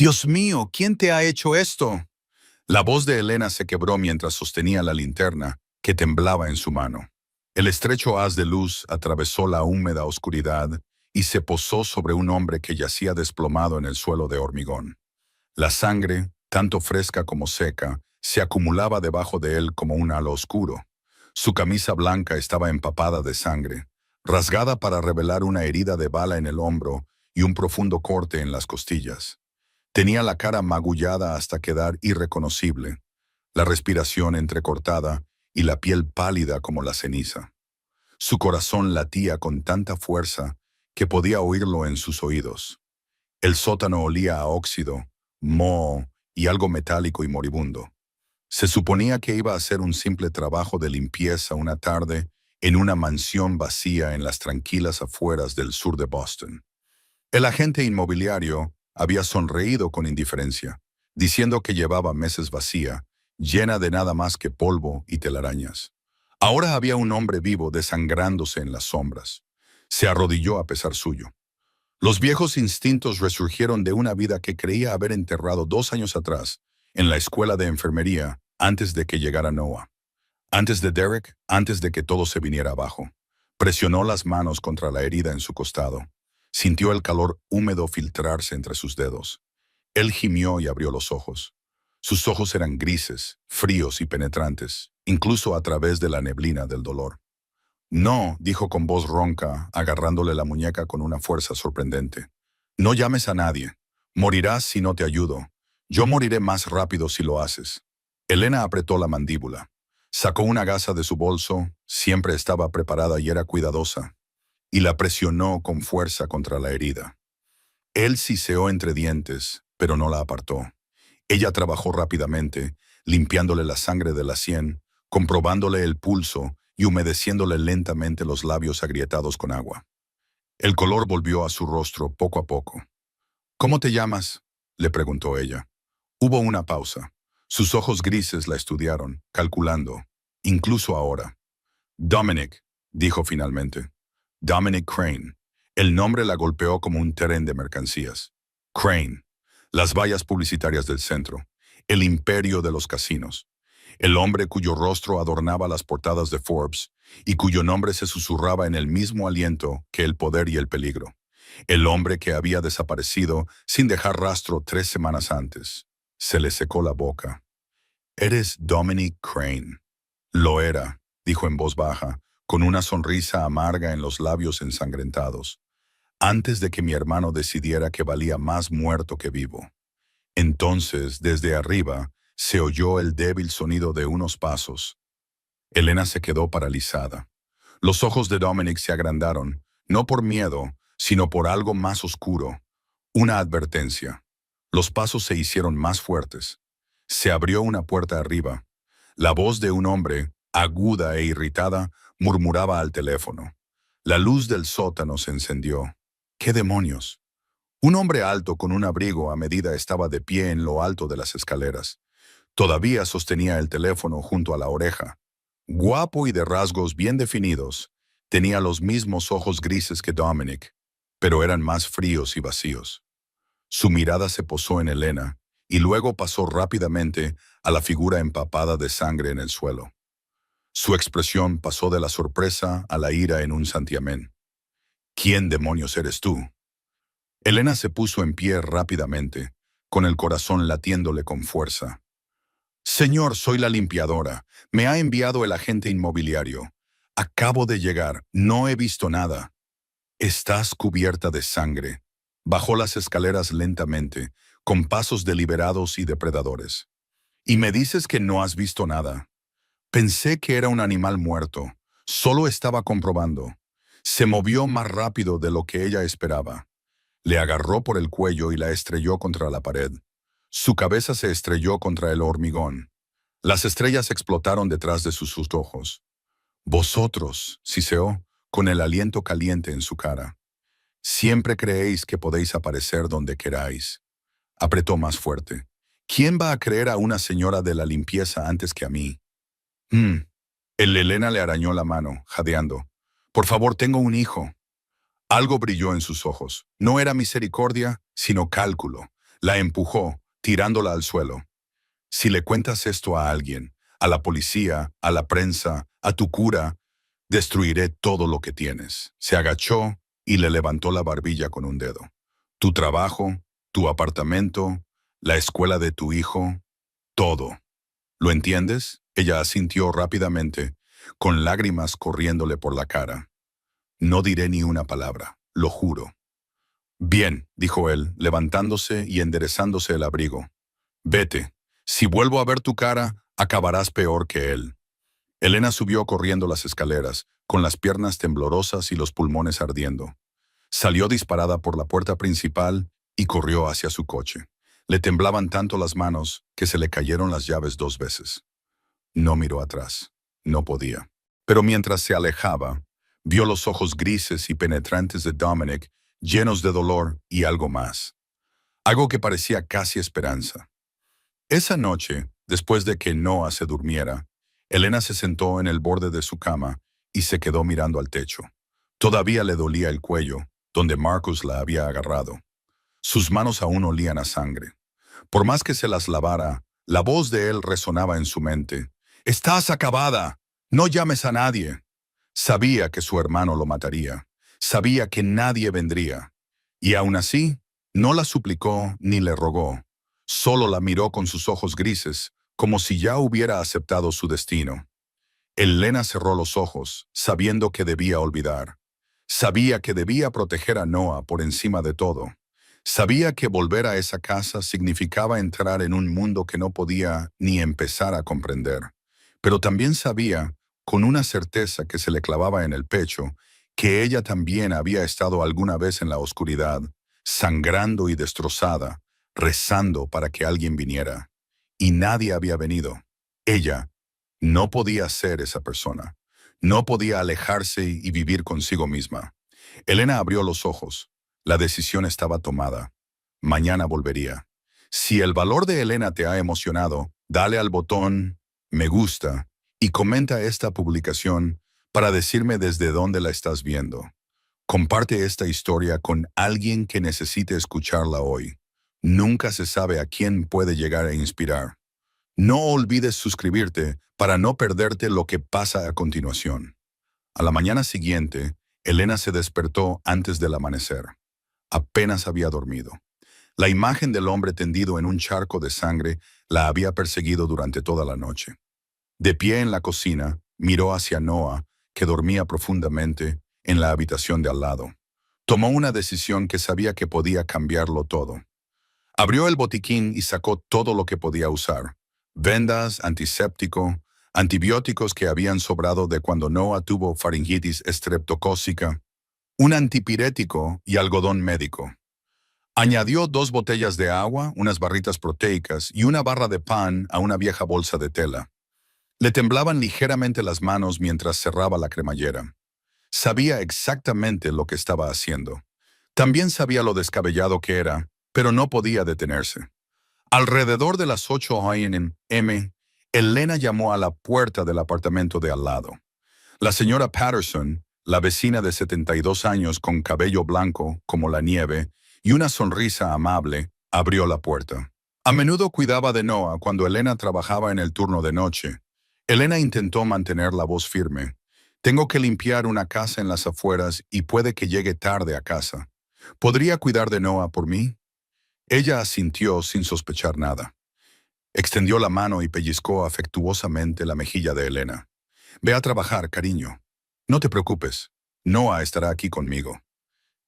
Dios mío, ¿quién te ha hecho esto? La voz de Elena se quebró mientras sostenía la linterna, que temblaba en su mano. El estrecho haz de luz atravesó la húmeda oscuridad y se posó sobre un hombre que yacía desplomado en el suelo de hormigón. La sangre, tanto fresca como seca, se acumulaba debajo de él como un halo oscuro. Su camisa blanca estaba empapada de sangre, rasgada para revelar una herida de bala en el hombro y un profundo corte en las costillas. Tenía la cara magullada hasta quedar irreconocible, la respiración entrecortada y la piel pálida como la ceniza. Su corazón latía con tanta fuerza que podía oírlo en sus oídos. El sótano olía a óxido, moho y algo metálico y moribundo. Se suponía que iba a hacer un simple trabajo de limpieza una tarde en una mansión vacía en las tranquilas afueras del sur de Boston. El agente inmobiliario había sonreído con indiferencia, diciendo que llevaba meses vacía, llena de nada más que polvo y telarañas. Ahora había un hombre vivo desangrándose en las sombras. Se arrodilló a pesar suyo. Los viejos instintos resurgieron de una vida que creía haber enterrado 2 años atrás, en la escuela de enfermería, antes de que llegara Noah. Antes de Derek, antes de que todo se viniera abajo. Presionó las manos contra la herida en su costado. Sintió el calor húmedo filtrarse entre sus dedos. Él gimió y abrió los ojos. Sus ojos eran grises, fríos y penetrantes, incluso a través de la neblina del dolor. No, dijo con voz ronca, agarrándole la muñeca con una fuerza sorprendente. No llames a nadie. Morirás si no te ayudo. Yo moriré más rápido si lo haces. Elena apretó la mandíbula. Sacó una gasa de su bolso, siempre estaba preparada y era cuidadosa, y la presionó con fuerza contra la herida. Él siseó entre dientes, pero no la apartó. Ella trabajó rápidamente, limpiándole la sangre de la sien, comprobándole el pulso y humedeciéndole lentamente los labios agrietados con agua. El color volvió a su rostro poco a poco. ¿Cómo te llamas?, le preguntó ella. Hubo una pausa. Sus ojos grises la estudiaron, calculando, incluso ahora. Dominic, dijo finalmente. Dominic Crane. El nombre la golpeó como un tren de mercancías. Crane. Las vallas publicitarias del centro. El imperio de los casinos. El hombre cuyo rostro adornaba las portadas de Forbes y cuyo nombre se susurraba en el mismo aliento que el poder y el peligro. El hombre que había desaparecido sin dejar rastro 3 semanas antes. Se le secó la boca. «Eres Dominic Crane». «Lo era», dijo en voz baja, con una sonrisa amarga en los labios ensangrentados, «antes de que mi hermano decidiera que valía más muerto que vivo». Entonces, desde arriba, se oyó el débil sonido de unos pasos. Elena se quedó paralizada. Los ojos de Dominic se agrandaron, no por miedo, sino por algo más oscuro. Una advertencia. Los pasos se hicieron más fuertes. Se abrió una puerta arriba. La voz de un hombre, aguda e irritada, murmuraba al teléfono. La luz del sótano se encendió. ¿Qué demonios? Un hombre alto con un abrigo a medida estaba de pie en lo alto de las escaleras. Todavía sostenía el teléfono junto a la oreja. Guapo y de rasgos bien definidos, tenía los mismos ojos grises que Dominic, pero eran más fríos y vacíos. Su mirada se posó en Elena y luego pasó rápidamente a la figura empapada de sangre en el suelo. Su expresión pasó de la sorpresa a la ira en un santiamén. «¿Quién demonios eres tú?». Elena se puso en pie rápidamente, con el corazón latiéndole con fuerza. «Señor, soy la limpiadora. Me ha enviado el agente inmobiliario. Acabo de llegar. No he visto nada». «Estás cubierta de sangre». Bajó las escaleras lentamente, con pasos deliberados y depredadores. «¿Y me dices que no has visto nada?». «Pensé que era un animal muerto. Solo estaba comprobando». Se movió más rápido de lo que ella esperaba. Le agarró por el cuello y la estrelló contra la pared. Su cabeza se estrelló contra el hormigón. Las estrellas explotaron detrás de sus ojos. «Vosotros», siseó, con el aliento caliente en su cara. «Siempre creéis que podéis aparecer donde queráis». Apretó más fuerte. «¿Quién va a creer a una señora de la limpieza antes que a mí?». El Elena le arañó la mano, jadeando. «Por favor, tengo un hijo». Algo brilló en sus ojos. No era misericordia, sino cálculo. La empujó, tirándola al suelo. Si le cuentas esto a alguien, a la policía, a la prensa, a tu cura, destruiré todo lo que tienes. Se agachó y le levantó la barbilla con un dedo. Tu trabajo, tu apartamento, la escuela de tu hijo, todo. ¿Lo entiendes? Ella asintió rápidamente, con lágrimas corriéndole por la cara. No diré ni una palabra, lo juro. Bien, dijo él, levantándose y enderezándose el abrigo. Vete. Si vuelvo a ver tu cara, acabarás peor que él. Elena subió corriendo las escaleras, con las piernas temblorosas y los pulmones ardiendo. Salió disparada por la puerta principal y corrió hacia su coche. Le temblaban tanto las manos que se le cayeron las llaves 2 veces. No miró atrás. No podía. Pero mientras se alejaba, vio los ojos grises y penetrantes de Dominic, llenos de dolor y algo más. Algo que parecía casi esperanza. Esa noche, después de que Noah se durmiera, Elena se sentó en el borde de su cama y se quedó mirando al techo. Todavía le dolía el cuello, donde Marcus la había agarrado. Sus manos aún olían a sangre. Por más que se las lavara, la voz de él resonaba en su mente. «¡Estás acabada! ¡No llames a nadie!». Sabía que su hermano lo mataría. Sabía que nadie vendría. Y aún así, no la suplicó ni le rogó. Solo la miró con sus ojos grises, como si ya hubiera aceptado su destino. Elena cerró los ojos, sabiendo que debía olvidar. Sabía que debía proteger a Noah por encima de todo. Sabía que volver a esa casa significaba entrar en un mundo que no podía ni empezar a comprender. Pero también sabía, con una certeza que se le clavaba en el pecho, que ella también había estado alguna vez en la oscuridad, sangrando y destrozada, rezando para que alguien viniera. Y nadie había venido. Ella no podía ser esa persona. No podía alejarse y vivir consigo misma. Elena abrió los ojos. La decisión estaba tomada. Mañana volvería. Si el valor de Elena te ha emocionado, dale al botón me gusta y comenta esta publicación para decirme desde dónde la estás viendo. Comparte esta historia con alguien que necesite escucharla hoy. Nunca se sabe a quién puede llegar a inspirar. No olvides suscribirte para no perderte lo que pasa a continuación. A la mañana siguiente, Elena se despertó antes del amanecer. Apenas había dormido. La imagen del hombre tendido en un charco de sangre la había perseguido durante toda la noche. De pie en la cocina, miró hacia Noah, que dormía profundamente en la habitación de al lado. Tomó una decisión que sabía que podía cambiarlo todo. Abrió el botiquín y sacó todo lo que podía usar. Vendas, antiséptico, antibióticos que habían sobrado de cuando Noah tuvo faringitis estreptocócica, un antipirético y algodón médico. Añadió 2 botellas de agua, unas barritas proteicas y una barra de pan a una vieja bolsa de tela. Le temblaban ligeramente las manos mientras cerraba la cremallera. Sabía exactamente lo que estaba haciendo. También sabía lo descabellado que era, pero no podía detenerse. Alrededor de las 8 a.m., Elena llamó a la puerta del apartamento de al lado. La señora Patterson, la vecina de 72 años con cabello blanco como la nieve y una sonrisa amable, abrió la puerta. A menudo cuidaba de Noah cuando Elena trabajaba en el turno de noche. Elena intentó mantener la voz firme. Tengo que limpiar una casa en las afueras y puede que llegue tarde a casa. ¿Podría cuidar de Noah por mí? Ella asintió sin sospechar nada. Extendió la mano y pellizcó afectuosamente la mejilla de Elena. Ve a trabajar, cariño. No te preocupes. Noah estará aquí conmigo.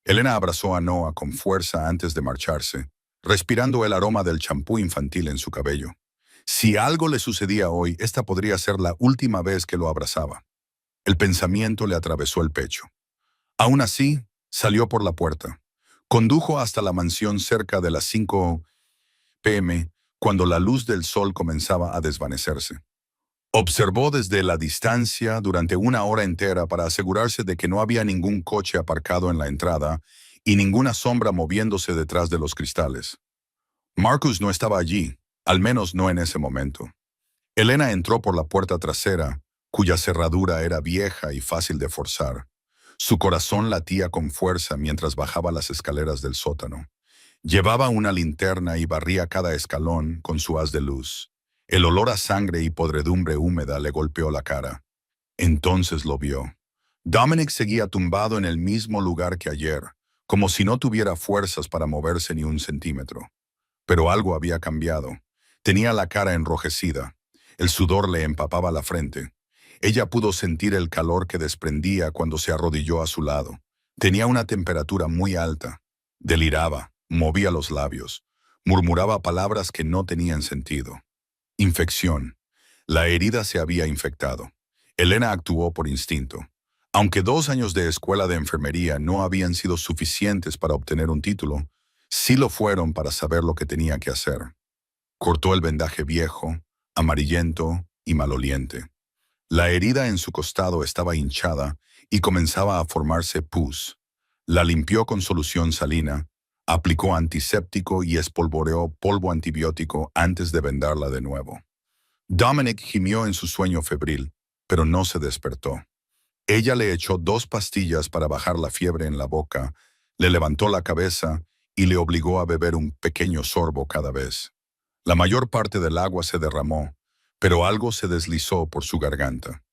Elena abrazó a Noah con fuerza antes de marcharse, respirando el aroma del champú infantil en su cabello. Si algo le sucedía hoy, esta podría ser la última vez que lo abrazaba. El pensamiento le atravesó el pecho. Aún así, salió por la puerta. Condujo hasta la mansión cerca de las 5 p.m., cuando la luz del sol comenzaba a desvanecerse. Observó desde la distancia durante 1 hora entera para asegurarse de que no había ningún coche aparcado en la entrada y ninguna sombra moviéndose detrás de los cristales. Marcus no estaba allí, al menos no en ese momento. Elena entró por la puerta trasera, cuya cerradura era vieja y fácil de forzar. Su corazón latía con fuerza mientras bajaba las escaleras del sótano. Llevaba una linterna y barría cada escalón con su haz de luz. El olor a sangre y podredumbre húmeda le golpeó la cara. Entonces lo vio. Dominic seguía tumbado en el mismo lugar que ayer, como si no tuviera fuerzas para moverse ni un centímetro. Pero algo había cambiado. Tenía la cara enrojecida. El sudor le empapaba la frente. Ella pudo sentir el calor que desprendía cuando se arrodilló a su lado. Tenía una temperatura muy alta. Deliraba, movía los labios, murmuraba palabras que no tenían sentido. Infección. La herida se había infectado. Elena actuó por instinto. Aunque 2 años de escuela de enfermería no habían sido suficientes para obtener un título, sí lo fueron para saber lo que tenía que hacer. Cortó el vendaje viejo, amarillento y maloliente. La herida en su costado estaba hinchada y comenzaba a formarse pus. La limpió con solución salina, aplicó antiséptico y espolvoreó polvo antibiótico antes de vendarla de nuevo. Dominic gimió en su sueño febril, pero no se despertó. Ella le echó 2 pastillas para bajar la fiebre en la boca, le levantó la cabeza y le obligó a beber un pequeño sorbo cada vez. La mayor parte del agua se derramó, pero algo se deslizó por su garganta.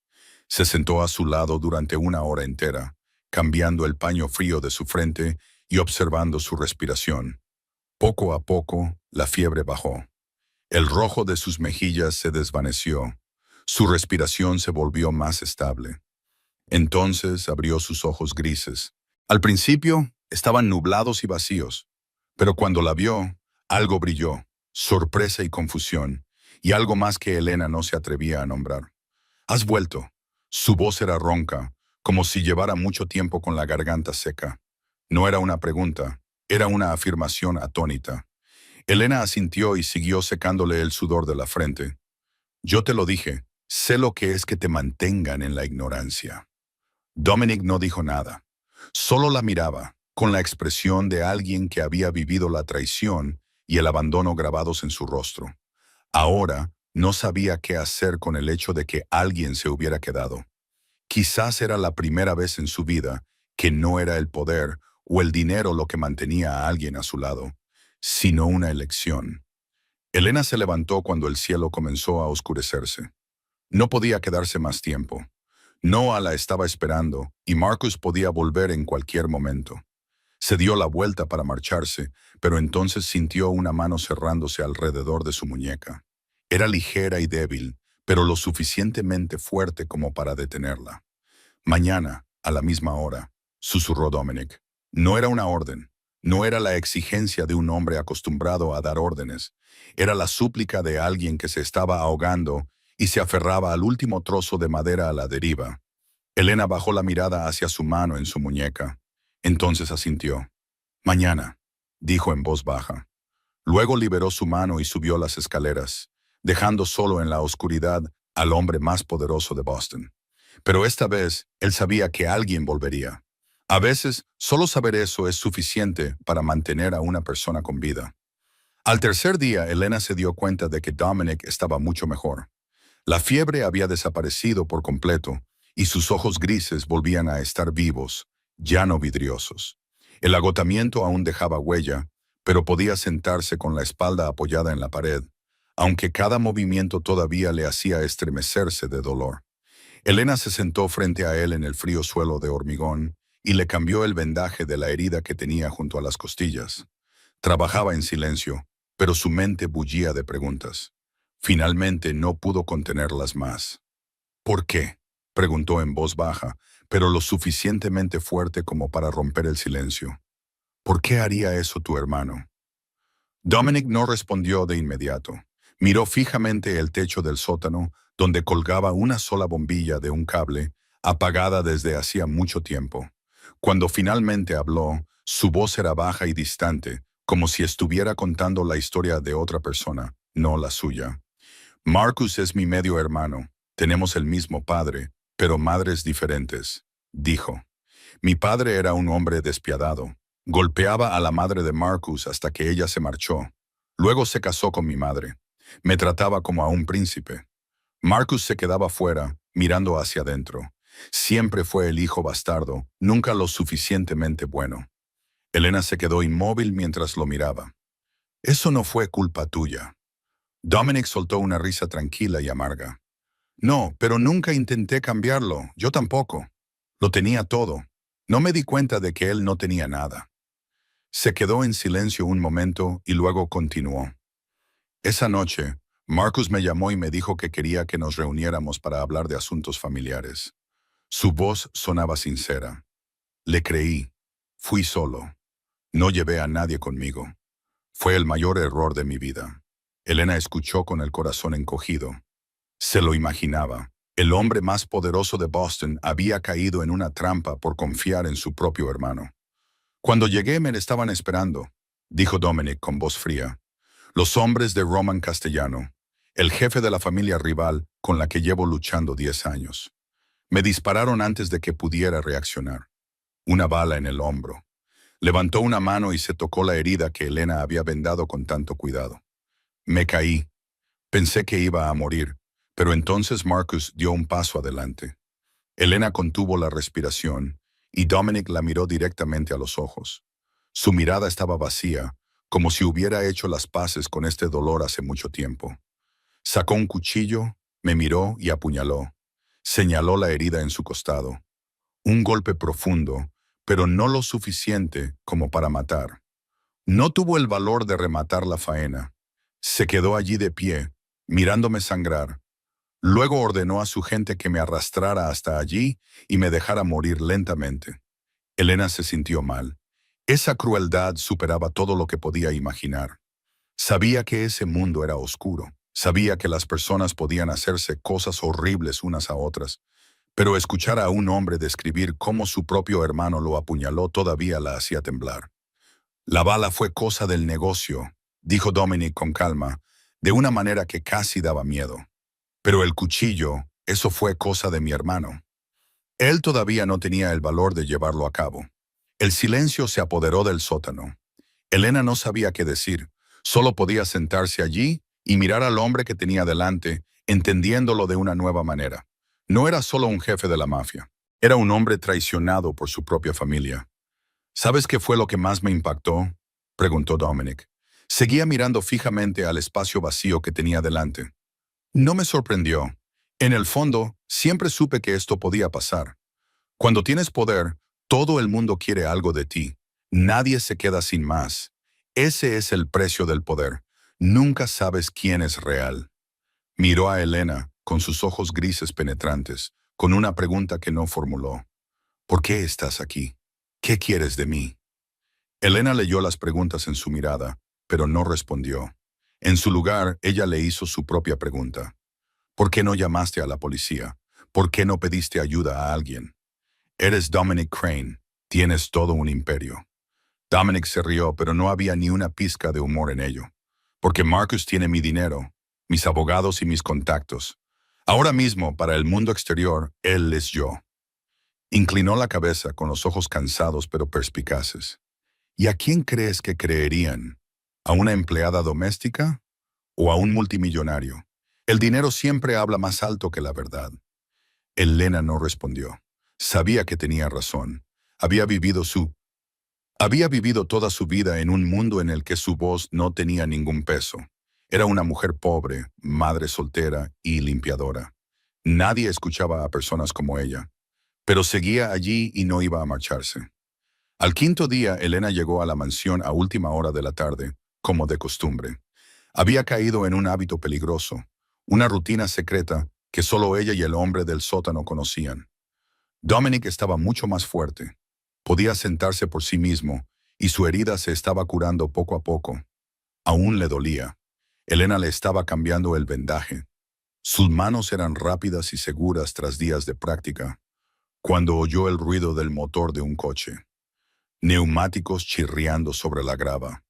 Se sentó a su lado durante 1 hora entera, cambiando el paño frío de su frente y observando su respiración. Poco a poco, la fiebre bajó. El rojo de sus mejillas se desvaneció. Su respiración se volvió más estable. Entonces abrió sus ojos grises. Al principio, estaban nublados y vacíos, pero cuando la vio, algo brilló, sorpresa y confusión, y algo más que Elena no se atrevía a nombrar. «Has vuelto». Su voz era ronca, como si llevara mucho tiempo con la garganta seca. No era una pregunta, era una afirmación atónita. Elena asintió y siguió secándole el sudor de la frente. «Yo te lo dije, sé lo que es que te mantengan en la ignorancia». Dominic no dijo nada. Solo la miraba, con la expresión de alguien que había vivido la traición y el abandono grabados en su rostro. Ahora no sabía qué hacer con el hecho de que alguien se hubiera quedado. Quizás era la primera vez en su vida que no era el poder o el dinero lo que mantenía a alguien a su lado, sino una elección. Elena se levantó cuando el cielo comenzó a oscurecerse. No podía quedarse más tiempo. Noah la estaba esperando y Marcus podía volver en cualquier momento. Se dio la vuelta para marcharse, pero entonces sintió una mano cerrándose alrededor de su muñeca. Era ligera y débil, pero lo suficientemente fuerte como para detenerla. «Mañana, a la misma hora», susurró Dominic. No era una orden, no era la exigencia de un hombre acostumbrado a dar órdenes, era la súplica de alguien que se estaba ahogando y se aferraba al último trozo de madera a la deriva. Elena bajó la mirada hacia su mano en su muñeca. Entonces asintió. «Mañana», dijo en voz baja. Luego liberó su mano y subió las escaleras, dejando solo en la oscuridad al hombre más poderoso de Boston. Pero esta vez, él sabía que alguien volvería. A veces, solo saber eso es suficiente para mantener a una persona con vida. Al tercer día, Elena se dio cuenta de que Dominic estaba mucho mejor. La fiebre había desaparecido por completo y sus ojos grises volvían a estar vivos, ya no vidriosos. El agotamiento aún dejaba huella, pero podía sentarse con la espalda apoyada en la pared, aunque cada movimiento todavía le hacía estremecerse de dolor. Elena se sentó frente a él en el frío suelo de hormigón y le cambió el vendaje de la herida que tenía junto a las costillas. Trabajaba en silencio, pero su mente bullía de preguntas. Finalmente no pudo contenerlas más. «¿Por qué?», preguntó en voz baja, pero lo suficientemente fuerte como para romper el silencio. «¿Por qué haría eso tu hermano?». Dominic no respondió de inmediato. Miró fijamente el techo del sótano, donde colgaba una sola bombilla de un cable, apagada desde hacía mucho tiempo. Cuando finalmente habló, su voz era baja y distante, como si estuviera contando la historia de otra persona, no la suya. «Marcus es mi medio hermano. Tenemos el mismo padre, pero madres diferentes», dijo. «Mi padre era un hombre despiadado. Golpeaba a la madre de Marcus hasta que ella se marchó. Luego se casó con mi madre. Me trataba como a un príncipe. Marcus se quedaba fuera, mirando hacia adentro. Siempre fue el hijo bastardo, nunca lo suficientemente bueno. Elena se quedó inmóvil mientras lo miraba. Eso no fue culpa tuya. Dominic soltó una risa tranquila y amarga. No, pero nunca intenté cambiarlo, yo tampoco. Lo tenía todo. No me di cuenta de que él no tenía nada. Se quedó en silencio un momento y luego continuó. Esa noche, Marcus me llamó y me dijo que quería que nos reuniéramos para hablar de asuntos familiares. Su voz sonaba sincera. Le creí. Fui solo. No llevé a nadie conmigo. Fue el mayor error de mi vida. Elena escuchó con el corazón encogido. Se lo imaginaba. El hombre más poderoso de Boston había caído en una trampa por confiar en su propio hermano. Cuando llegué me estaban esperando, dijo Dominic con voz fría. Los hombres de Roman Castellano, el jefe de la familia rival con la que llevo luchando 10 años. Me dispararon antes de que pudiera reaccionar. Una bala en el hombro. Levantó una mano y se tocó la herida que Elena había vendado con tanto cuidado. Me caí. Pensé que iba a morir, pero entonces Marcus dio un paso adelante. Elena contuvo la respiración y Dominic la miró directamente a los ojos. Su mirada estaba vacía, como si hubiera hecho las paces con este dolor hace mucho tiempo. Sacó un cuchillo, me miró y apuñaló. Señaló la herida en su costado. Un golpe profundo, pero no lo suficiente como para matar. No tuvo el valor de rematar la faena. Se quedó allí de pie, mirándome sangrar. Luego ordenó a su gente que me arrastrara hasta allí y me dejara morir lentamente. Elena se sintió mal. Esa crueldad superaba todo lo que podía imaginar. Sabía que ese mundo era oscuro. Sabía que las personas podían hacerse cosas horribles unas a otras. Pero escuchar a un hombre describir cómo su propio hermano lo apuñaló todavía la hacía temblar. La bala fue cosa del negocio, dijo Dominic con calma, de una manera que casi daba miedo. Pero el cuchillo, eso fue cosa de mi hermano. Él todavía no tenía el valor de llevarlo a cabo. El silencio se apoderó del sótano. Elena no sabía qué decir, solo podía sentarse allí y mirar al hombre que tenía delante, entendiéndolo de una nueva manera. No era solo un jefe de la mafia, era un hombre traicionado por su propia familia. ¿Sabes qué fue lo que más me impactó?, preguntó Dominic. Seguía mirando fijamente al espacio vacío que tenía delante. No me sorprendió. En el fondo, siempre supe que esto podía pasar. Cuando tienes poder, todo el mundo quiere algo de ti. Nadie se queda sin más. Ese es el precio del poder. Nunca sabes quién es real. Miró a Elena, con sus ojos grises penetrantes, con una pregunta que no formuló. ¿Por qué estás aquí? ¿Qué quieres de mí? Elena leyó las preguntas en su mirada, pero no respondió. En su lugar, ella le hizo su propia pregunta. ¿Por qué no llamaste a la policía? ¿Por qué no pediste ayuda a alguien? Eres Dominic Crane. Tienes todo un imperio. Dominic se rió, pero no había ni una pizca de humor en ello. Porque Marcus tiene mi dinero, mis abogados y mis contactos. Ahora mismo, para el mundo exterior, él es yo. Inclinó la cabeza con los ojos cansados pero perspicaces. ¿Y a quién crees que creerían? ¿A una empleada doméstica o a un multimillonario? El dinero siempre habla más alto que la verdad. Elena no respondió. Sabía que tenía razón. Había vivido toda su vida en un mundo en el que su voz no tenía ningún peso. Era una mujer pobre, madre soltera y limpiadora. Nadie escuchaba a personas como ella. Pero seguía allí y no iba a marcharse. Al quinto día, Elena llegó a la mansión a última hora de la tarde, como de costumbre. Había caído en un hábito peligroso, una rutina secreta que solo ella y el hombre del sótano conocían. Dominic estaba mucho más fuerte. Podía sentarse por sí mismo, y su herida se estaba curando poco a poco. Aún le dolía. Elena le estaba cambiando el vendaje. Sus manos eran rápidas y seguras tras días de práctica, cuando oyó el ruido del motor de un coche. Neumáticos chirriando sobre la grava.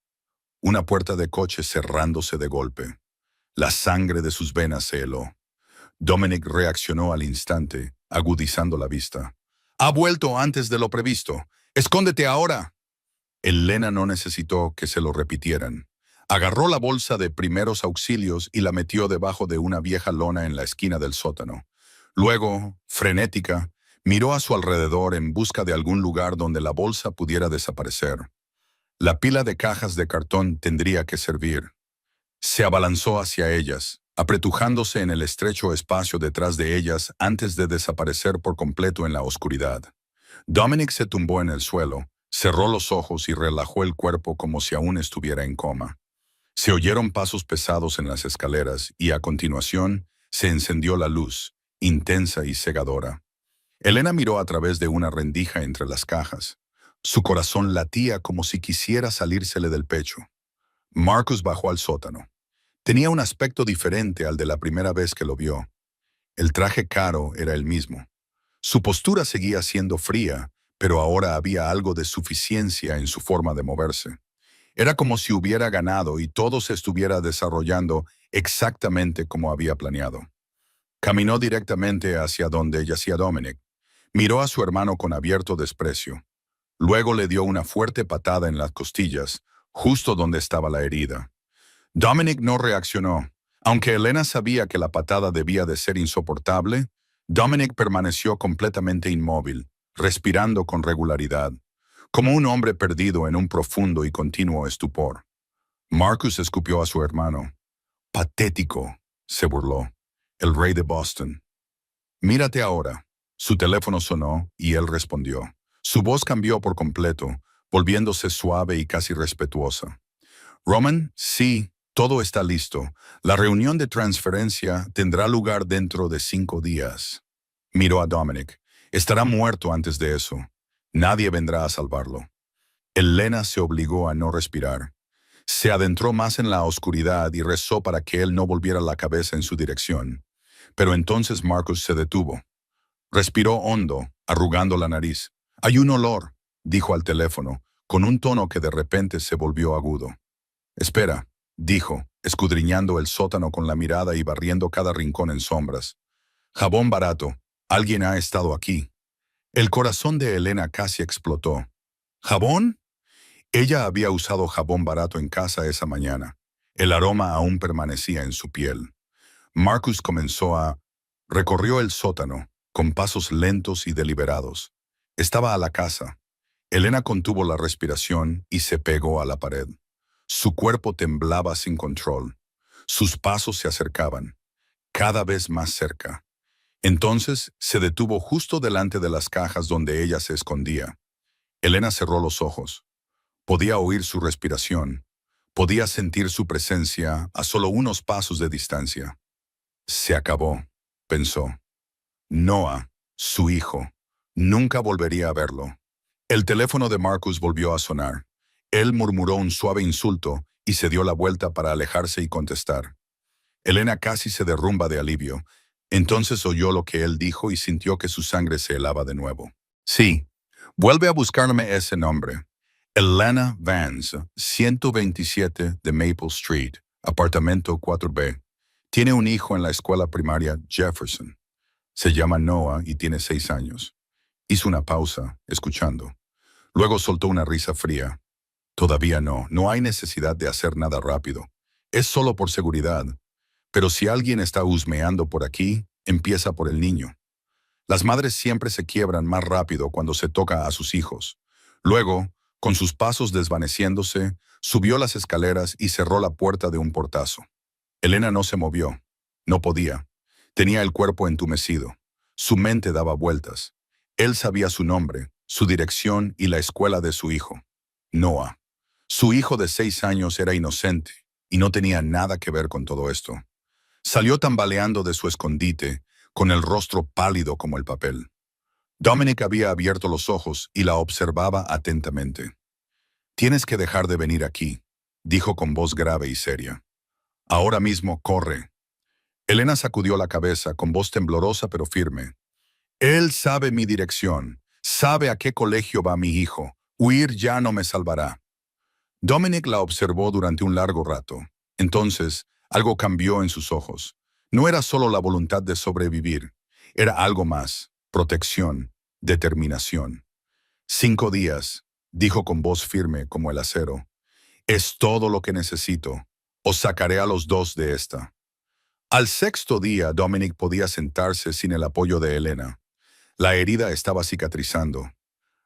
Una puerta de coche cerrándose de golpe. La sangre de sus venas se heló. Dominic reaccionó al instante, agudizando la vista. «Ha vuelto antes de lo previsto. ¡Escóndete ahora!». Elena no necesitó que se lo repitieran. Agarró la bolsa de primeros auxilios y la metió debajo de una vieja lona en la esquina del sótano. Luego, frenética, miró a su alrededor en busca de algún lugar donde la bolsa pudiera desaparecer. La pila de cajas de cartón tendría que servir. Se abalanzó hacia ellas, apretujándose en el estrecho espacio detrás de ellas antes de desaparecer por completo en la oscuridad. Dominic se tumbó en el suelo, cerró los ojos y relajó el cuerpo como si aún estuviera en coma. Se oyeron pasos pesados en las escaleras y a continuación se encendió la luz, intensa y cegadora. Elena miró a través de una rendija entre las cajas. Su corazón latía como si quisiera salírsele del pecho. Marcus bajó al sótano. Tenía un aspecto diferente al de la primera vez que lo vio. El traje caro era el mismo. Su postura seguía siendo fría, pero ahora había algo de suficiencia en su forma de moverse. Era como si hubiera ganado y todo se estuviera desarrollando exactamente como había planeado. Caminó directamente hacia donde yacía Dominic. Miró a su hermano con abierto desprecio. Luego le dio una fuerte patada en las costillas, justo donde estaba la herida. Dominic no reaccionó. Aunque Elena sabía que la patada debía de ser insoportable, Dominic permaneció completamente inmóvil, respirando con regularidad, como un hombre perdido en un profundo y continuo estupor. Marcus escupió a su hermano. «Patético», se burló. «El rey de Boston». «Mírate ahora». Su teléfono sonó y él respondió. Su voz cambió por completo, volviéndose suave y casi respetuosa. «Roman, sí, todo está listo. La reunión de transferencia tendrá lugar dentro de 5 días». Miró a Dominic. «Estará muerto antes de eso. Nadie vendrá a salvarlo». Elena se obligó a no respirar. Se adentró más en la oscuridad y rezó para que él no volviera la cabeza en su dirección. Pero entonces Marcus se detuvo. Respiró hondo, arrugando la nariz. «Hay un olor», dijo al teléfono, con un tono que de repente se volvió agudo. «Espera», dijo, escudriñando el sótano con la mirada y barriendo cada rincón en sombras. «Jabón barato. Alguien ha estado aquí». El corazón de Elena casi explotó. ¿Jabón? Ella había usado jabón barato en casa esa mañana. El aroma aún permanecía en su piel. Marcus recorrió el sótano, con pasos lentos y deliberados. Estaba a la casa. Elena contuvo la respiración y se pegó a la pared. Su cuerpo temblaba sin control. Sus pasos se acercaban, cada vez más cerca. Entonces se detuvo justo delante de las cajas donde ella se escondía. Elena cerró los ojos. Podía oír su respiración. Podía sentir su presencia a solo unos pasos de distancia. Se acabó, pensó. Noah, su hijo, nunca volvería a verlo. El teléfono de Marcus volvió a sonar. Él murmuró un suave insulto y se dio la vuelta para alejarse y contestar. Elena casi se derrumba de alivio. Entonces oyó lo que él dijo y sintió que su sangre se helaba de nuevo. «Sí, vuelve a buscarme ese nombre. Elena Vance, 127 de Maple Street, apartamento 4B. Tiene un hijo en la escuela primaria Jefferson. Se llama Noah y tiene 6 años». Hizo una pausa, escuchando. Luego soltó una risa fría. «Todavía no hay necesidad de hacer nada rápido. Es solo por seguridad. Pero si alguien está husmeando por aquí, empieza por el niño. Las madres siempre se quiebran más rápido cuando se toca a sus hijos». Luego, con sus pasos desvaneciéndose, subió las escaleras y cerró la puerta de un portazo. Elena no se movió. No podía. Tenía el cuerpo entumecido. Su mente daba vueltas. Él sabía su nombre, su dirección y la escuela de su hijo. Noah. Su hijo de 6 años era inocente y no tenía nada que ver con todo esto. Salió tambaleando de su escondite, con el rostro pálido como el papel. Dominic había abierto los ojos y la observaba atentamente. «Tienes que dejar de venir aquí», dijo con voz grave y seria. «Ahora mismo corre». Elena sacudió la cabeza con voz temblorosa pero firme. «Él sabe mi dirección, sabe a qué colegio va mi hijo. Huir ya no me salvará». Dominic la observó durante un largo rato. Entonces, algo cambió en sus ojos. No era solo la voluntad de sobrevivir, era algo más: protección, determinación. «5 días», dijo con voz firme como el acero. «Es todo lo que necesito. Os sacaré a los 2 de esta». Al 6.º día, Dominic podía sentarse sin el apoyo de Elena. La herida estaba cicatrizando.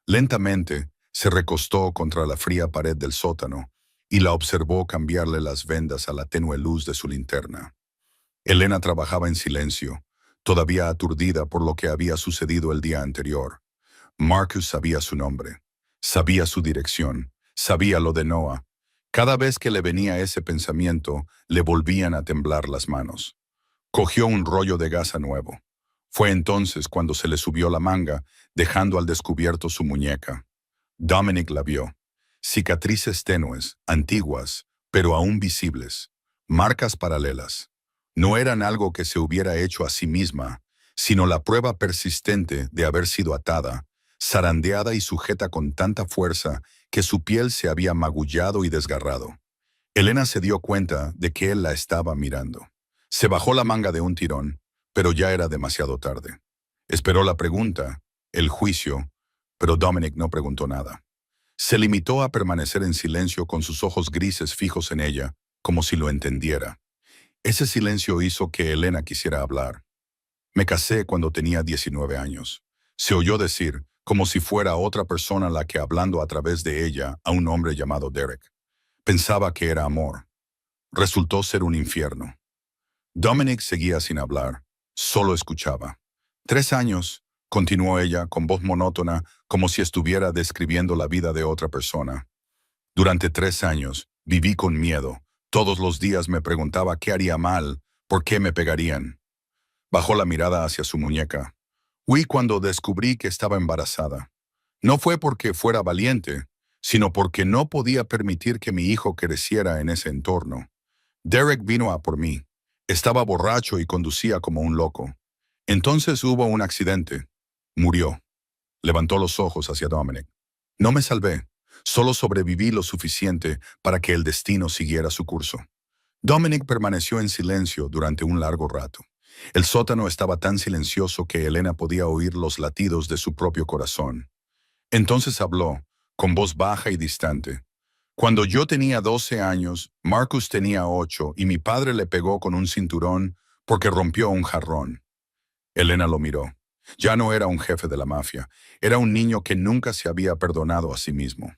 Lentamente, Se recostó contra la fría pared del sótano y la observó cambiarle las vendas a la tenue luz de su linterna. Elena trabajaba en silencio, todavía aturdida por lo que había sucedido el día anterior. Marcus sabía su nombre, sabía su dirección, sabía lo de Noah. Cada vez que le venía ese pensamiento, le volvían a temblar las manos. Cogió un rollo de gasa nuevo. Fue entonces cuando se le subió la manga, dejando al descubierto su muñeca. Dominic la vio. Cicatrices tenues, antiguas, pero aún visibles. Marcas paralelas. No eran algo que se hubiera hecho a sí misma, sino la prueba persistente de haber sido atada, zarandeada y sujeta con tanta fuerza que su piel se había magullado y desgarrado. Elena se dio cuenta de que él la estaba mirando. Se bajó la manga de un tirón, pero ya era demasiado tarde. Esperó la pregunta, el juicio, pero Dominic no preguntó nada. Se limitó a permanecer en silencio con sus ojos grises fijos en ella, como si lo entendiera. Ese silencio hizo que Elena quisiera hablar. Me casé cuando tenía 19 años. Se oyó decir, como si fuera otra persona la que hablando a través de ella a un hombre llamado Derek. Pensaba que era amor. Resultó ser un infierno. Dominic seguía sin hablar, solo escuchaba. 3 años, continuó ella con voz monótona, como si estuviera describiendo la vida de otra persona. Durante 3 años, viví con miedo. Todos los días me preguntaba qué haría mal, por qué me pegarían. Bajó la mirada hacia su muñeca. Huí cuando descubrí que estaba embarazada. No fue porque fuera valiente, sino porque no podía permitir que mi hijo creciera en ese entorno. Derek vino a por mí. Estaba borracho y conducía como un loco. Entonces hubo un accidente. Murió. Levantó los ojos hacia Dominic. No me salvé. Solo sobreviví lo suficiente para que el destino siguiera su curso. Dominic permaneció en silencio durante un largo rato. El sótano estaba tan silencioso que Elena podía oír los latidos de su propio corazón. Entonces habló, con voz baja y distante. Cuando yo tenía 12 años, Marcus tenía 8 y mi padre le pegó con un cinturón porque rompió un jarrón. Elena lo miró. Ya no era un jefe de la mafia, era un niño que nunca se había perdonado a sí mismo.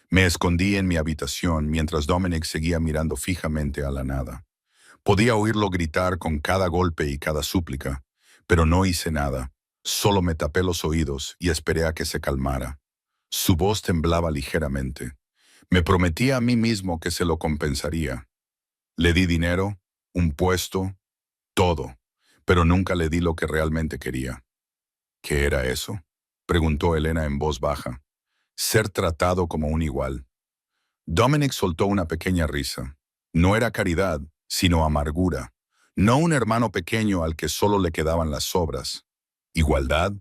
Me escondí en mi habitación mientras Dominic seguía mirando fijamente a la nada. Podía oírlo gritar con cada golpe y cada súplica, pero no hice nada. Solo me tapé los oídos y esperé a que se calmara. Su voz temblaba ligeramente. Me prometí a mí mismo que se lo compensaría. Le di dinero, un puesto, todo, pero nunca le di lo que realmente quería. ¿Qué era eso?, preguntó Elena en voz baja. Ser tratado como un igual. Dominic soltó una pequeña risa. No era caridad, sino amargura. No un hermano pequeño al que solo le quedaban las sobras. ¿Igualdad?,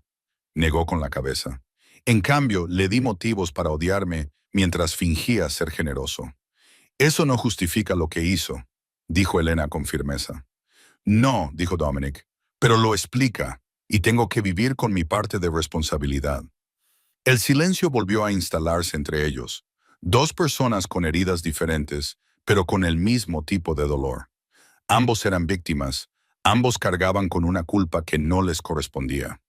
negó con la cabeza. En cambio, le di motivos para odiarme mientras fingía ser generoso. Eso no justifica lo que hizo, dijo Elena con firmeza. No, dijo Dominic, pero lo explica, y tengo que vivir con mi parte de responsabilidad. El silencio volvió a instalarse entre ellos. Dos personas con heridas diferentes, pero con el mismo tipo de dolor. Ambos eran víctimas, ambos cargaban con una culpa que no les correspondía.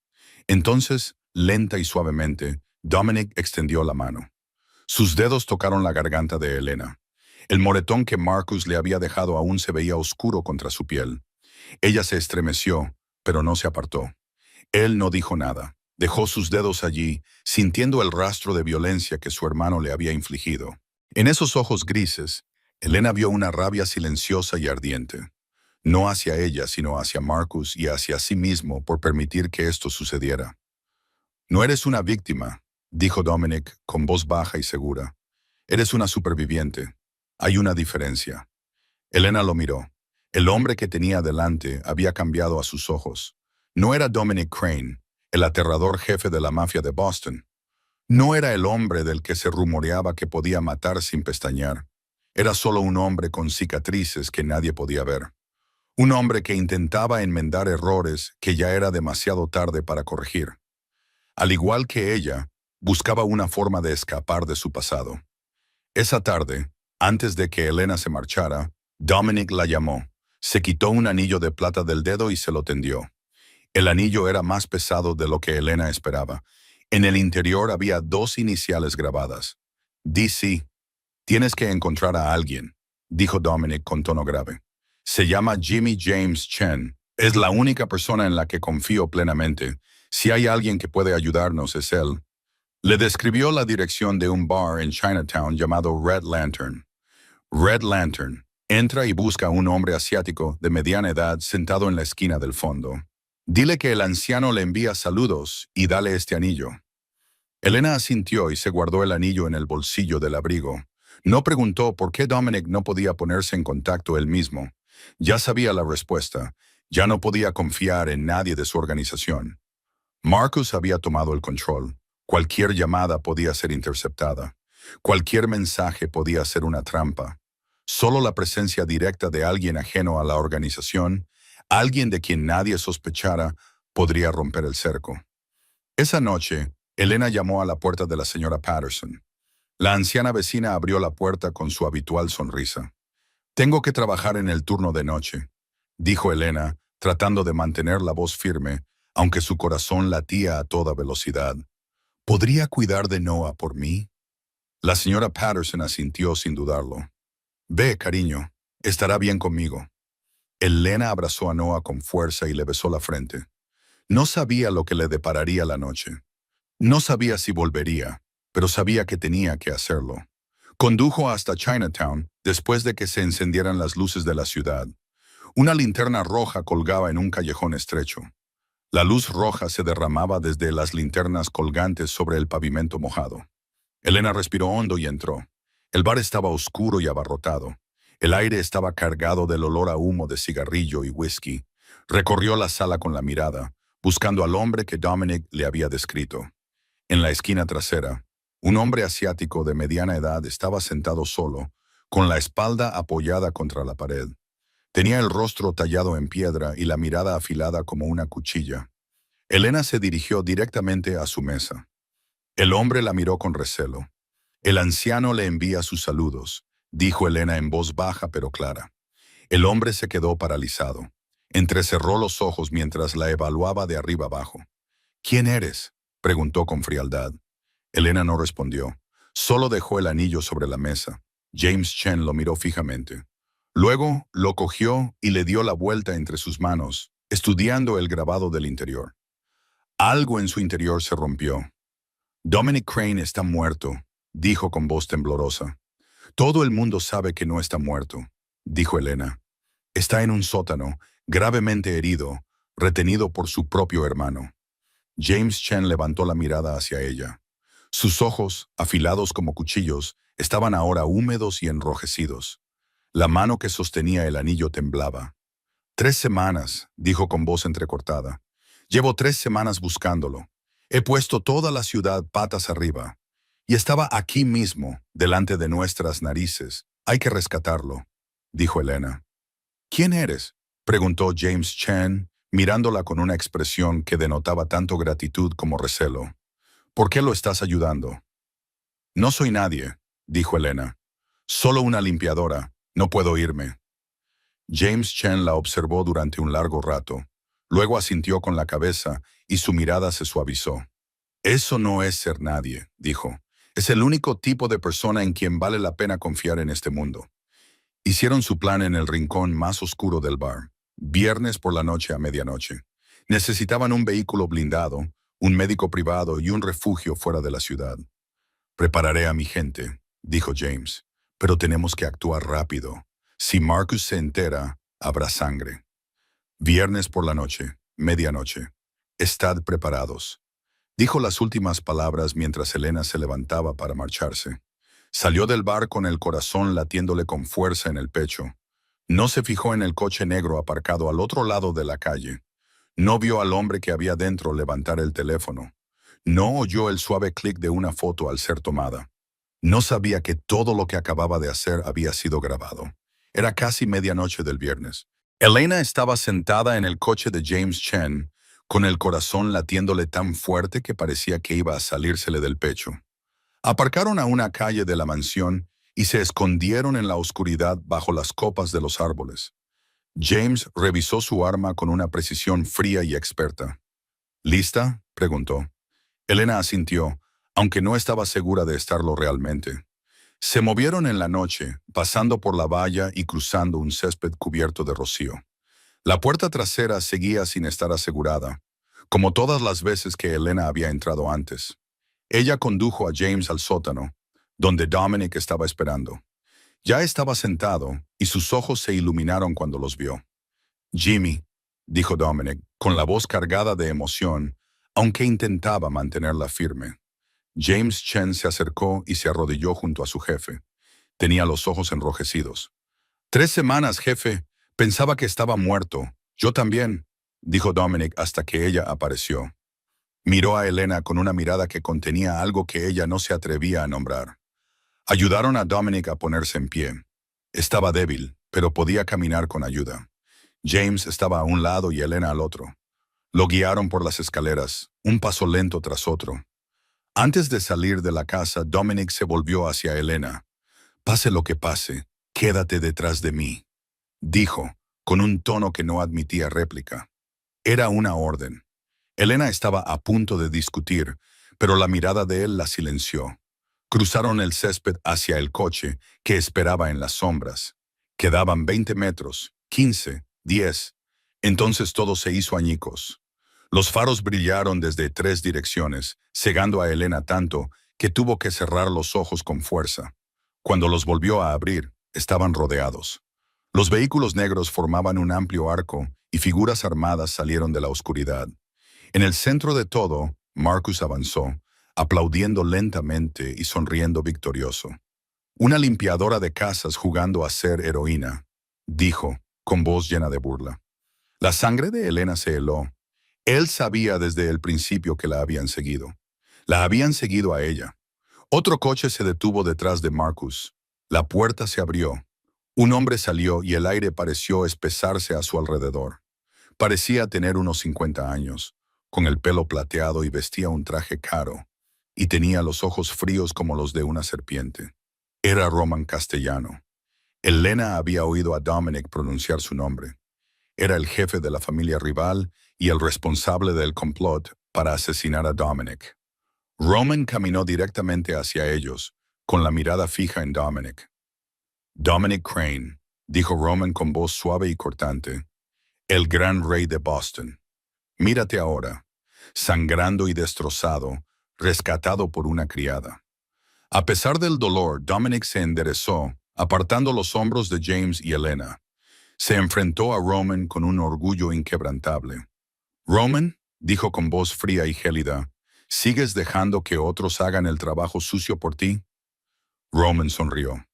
Entonces, lenta y suavemente, Dominic extendió la mano. Sus dedos tocaron la garganta de Elena. El moretón que Marcus le había dejado aún se veía oscuro contra su piel. Ella se estremeció, pero no se apartó. Él no dijo nada. Dejó sus dedos allí, sintiendo el rastro de violencia que su hermano le había infligido. En esos ojos grises, Elena vio una rabia silenciosa y ardiente. No hacia ella, sino hacia Marcus y hacia sí mismo por permitir que esto sucediera. No eres una víctima, dijo Dominic con voz baja y segura. Eres una superviviente. Hay una diferencia. Elena lo miró. El hombre que tenía delante había cambiado a sus ojos. No era Dominic Crane, el aterrador jefe de la mafia de Boston. No era el hombre del que se rumoreaba que podía matar sin pestañear. Era solo un hombre con cicatrices que nadie podía ver. Un hombre que intentaba enmendar errores que ya era demasiado tarde para corregir. Al igual que ella, buscaba una forma de escapar de su pasado. Esa tarde, antes de que Elena se marchara, Dominic la llamó. Se quitó un anillo de plata del dedo y se lo tendió. El anillo era más pesado de lo que Elena esperaba, En el interior había dos iniciales grabadas. DC. Tienes que encontrar a alguien, dijo Dominic con tono grave. Se llama Jimmy James Chen. Es la única persona en la que confío plenamente. Si hay alguien que puede ayudarnos, es él. Le describió la dirección de un bar en Chinatown llamado Red Lantern. Red Lantern. Entra y busca a un hombre asiático de mediana edad sentado en la esquina del fondo. Dile que el anciano le envía saludos y dale este anillo. Elena asintió y se guardó el anillo en el bolsillo del abrigo. No preguntó por qué Dominic no podía ponerse en contacto él mismo. Ya sabía la respuesta. Ya no podía confiar en nadie de su organización. Marcus había tomado el control. Cualquier llamada podía ser interceptada. Cualquier mensaje podía ser una trampa. Solo la presencia directa de alguien ajeno a la organización, alguien de quien nadie sospechara, podría romper el cerco. Esa noche, Elena llamó a la puerta de la señora Patterson. La anciana vecina abrió la puerta con su habitual sonrisa. «Tengo que trabajar en el turno de noche», dijo Elena, tratando de mantener la voz firme, aunque su corazón latía a toda velocidad. «¿Podría cuidar de Noah por mí?» La señora Patterson asintió sin dudarlo. «Ve, cariño, estará bien conmigo». Elena abrazó a Noah con fuerza y le besó la frente. No sabía lo que le depararía la noche. No sabía si volvería, pero sabía que tenía que hacerlo. Condujo hasta Chinatown después de que se encendieran las luces de la ciudad. Una linterna roja colgaba en un callejón estrecho. La luz roja se derramaba desde las linternas colgantes sobre el pavimento mojado. Elena respiró hondo y entró. El bar estaba oscuro y abarrotado. El aire estaba cargado del olor a humo de cigarrillo y whisky. Recorrió la sala con la mirada, buscando al hombre que Dominic le había descrito. En la esquina trasera, un hombre asiático de mediana edad estaba sentado solo, con la espalda apoyada contra la pared. Tenía el rostro tallado en piedra y la mirada afilada como una cuchilla. Elena se dirigió directamente a su mesa. El hombre la miró con recelo. «El anciano le envía sus saludos», dijo Elena en voz baja pero clara. El hombre se quedó paralizado. Entrecerró los ojos mientras la evaluaba de arriba abajo. «¿Quién eres?», preguntó con frialdad. Elena no respondió. Solo dejó el anillo sobre la mesa. James Chen lo miró fijamente. Luego lo cogió y le dio la vuelta entre sus manos, estudiando el grabado del interior. Algo en su interior se rompió. «Dominic Crane está muerto», dijo con voz temblorosa. «Todo el mundo sabe que no está muerto», dijo Elena. «Está en un sótano, gravemente herido, retenido por su propio hermano». James Chen levantó la mirada hacia ella. Sus ojos, afilados como cuchillos, estaban ahora húmedos y enrojecidos. La mano que sostenía el anillo temblaba. «3 semanas», dijo con voz entrecortada. «Llevo 3 semanas buscándolo. He puesto toda la ciudad patas arriba. Y estaba aquí mismo, delante de nuestras narices. Hay que rescatarlo», dijo Elena. «¿Quién eres?», preguntó James Chen, mirándola con una expresión que denotaba tanto gratitud como recelo. «¿Por qué lo estás ayudando?» «No soy nadie», dijo Elena. «Solo una limpiadora. No puedo irme». James Chen la observó durante un largo rato. Luego asintió con la cabeza y su mirada se suavizó. «Eso no es ser nadie», dijo. «Es el único tipo de persona en quien vale la pena confiar en este mundo». Hicieron su plan en el rincón más oscuro del bar, viernes por la noche a medianoche. Necesitaban un vehículo blindado, un médico privado y un refugio fuera de la ciudad. «Prepararé a mi gente», dijo James, «pero tenemos que actuar rápido. Si Marcus se entera, habrá sangre». «Viernes por la noche, medianoche. Estad preparados», dijo las últimas palabras mientras Elena se levantaba para marcharse. Salió del bar con el corazón latiéndole con fuerza en el pecho. No se fijó en el coche negro aparcado al otro lado de la calle. No vio al hombre que había dentro levantar el teléfono. No oyó el suave clic de una foto al ser tomada. No sabía que todo lo que acababa de hacer había sido grabado. Era casi medianoche del viernes. Elena estaba sentada en el coche de James Chen, con el corazón latiéndole tan fuerte que parecía que iba a salírsele del pecho. Aparcaron a una calle de la mansión y se escondieron en la oscuridad bajo las copas de los árboles. James revisó su arma con una precisión fría y experta. «¿Lista?», preguntó. Elena asintió, aunque no estaba segura de estarlo realmente. Se movieron en la noche, pasando por la valla y cruzando un césped cubierto de rocío. La puerta trasera seguía sin estar asegurada, como todas las veces que Elena había entrado antes. Ella condujo a James al sótano, donde Dominic estaba esperando. Ya estaba sentado, y sus ojos se iluminaron cuando los vio. Jimmy, dijo Dominic, con la voz cargada de emoción, aunque intentaba mantenerla firme. James Chen se acercó y se arrodilló junto a su jefe. Tenía los ojos enrojecidos. 3 semanas, jefe. Pensaba que estaba muerto. Yo también, dijo Dominic hasta que ella apareció. Miró a Elena con una mirada que contenía algo que ella no se atrevía a nombrar. Ayudaron a Dominic a ponerse en pie. Estaba débil, pero podía caminar con ayuda. James estaba a un lado y Elena al otro. Lo guiaron por las escaleras, un paso lento tras otro. Antes de salir de la casa, Dominic se volvió hacia Elena. Pase lo que pase, quédate detrás de mí, dijo, con un tono que no admitía réplica. Era una orden. Elena estaba a punto de discutir, pero la mirada de él la silenció. Cruzaron el césped hacia el coche, que esperaba en las sombras. Quedaban 20 metros, 15, 10. Entonces todo se hizo añicos. Los faros brillaron desde 3 direcciones, cegando a Elena tanto que tuvo que cerrar los ojos con fuerza. Cuando los volvió a abrir, estaban rodeados. Los vehículos negros formaban un amplio arco y figuras armadas salieron de la oscuridad. En el centro de todo, Marcus avanzó, aplaudiendo lentamente y sonriendo victorioso. Una limpiadora de casas jugando a ser heroína, dijo, con voz llena de burla. La sangre de Elena se heló. Él sabía desde el principio que la habían seguido. La habían seguido a ella. Otro coche se detuvo detrás de Marcus. La puerta se abrió. Un hombre salió y el aire pareció espesarse a su alrededor. Parecía tener unos 50 años, con el pelo plateado y vestía un traje caro, y tenía los ojos fríos como los de una serpiente. Era Roman Castellano. Elena había oído a Dominic pronunciar su nombre. Era el jefe de la familia rival y el responsable del complot para asesinar a Dominic. Roman caminó directamente hacia ellos, con la mirada fija en Dominic. Dominic Crane, dijo Roman con voz suave y cortante, el gran rey de Boston. Mírate ahora, sangrando y destrozado, rescatado por una criada. A pesar del dolor, Dominic se enderezó, apartando los hombros de James y Elena. Se enfrentó a Roman con un orgullo inquebrantable. Roman, dijo con voz fría y gélida, ¿sigues dejando que otros hagan el trabajo sucio por ti? Roman sonrió.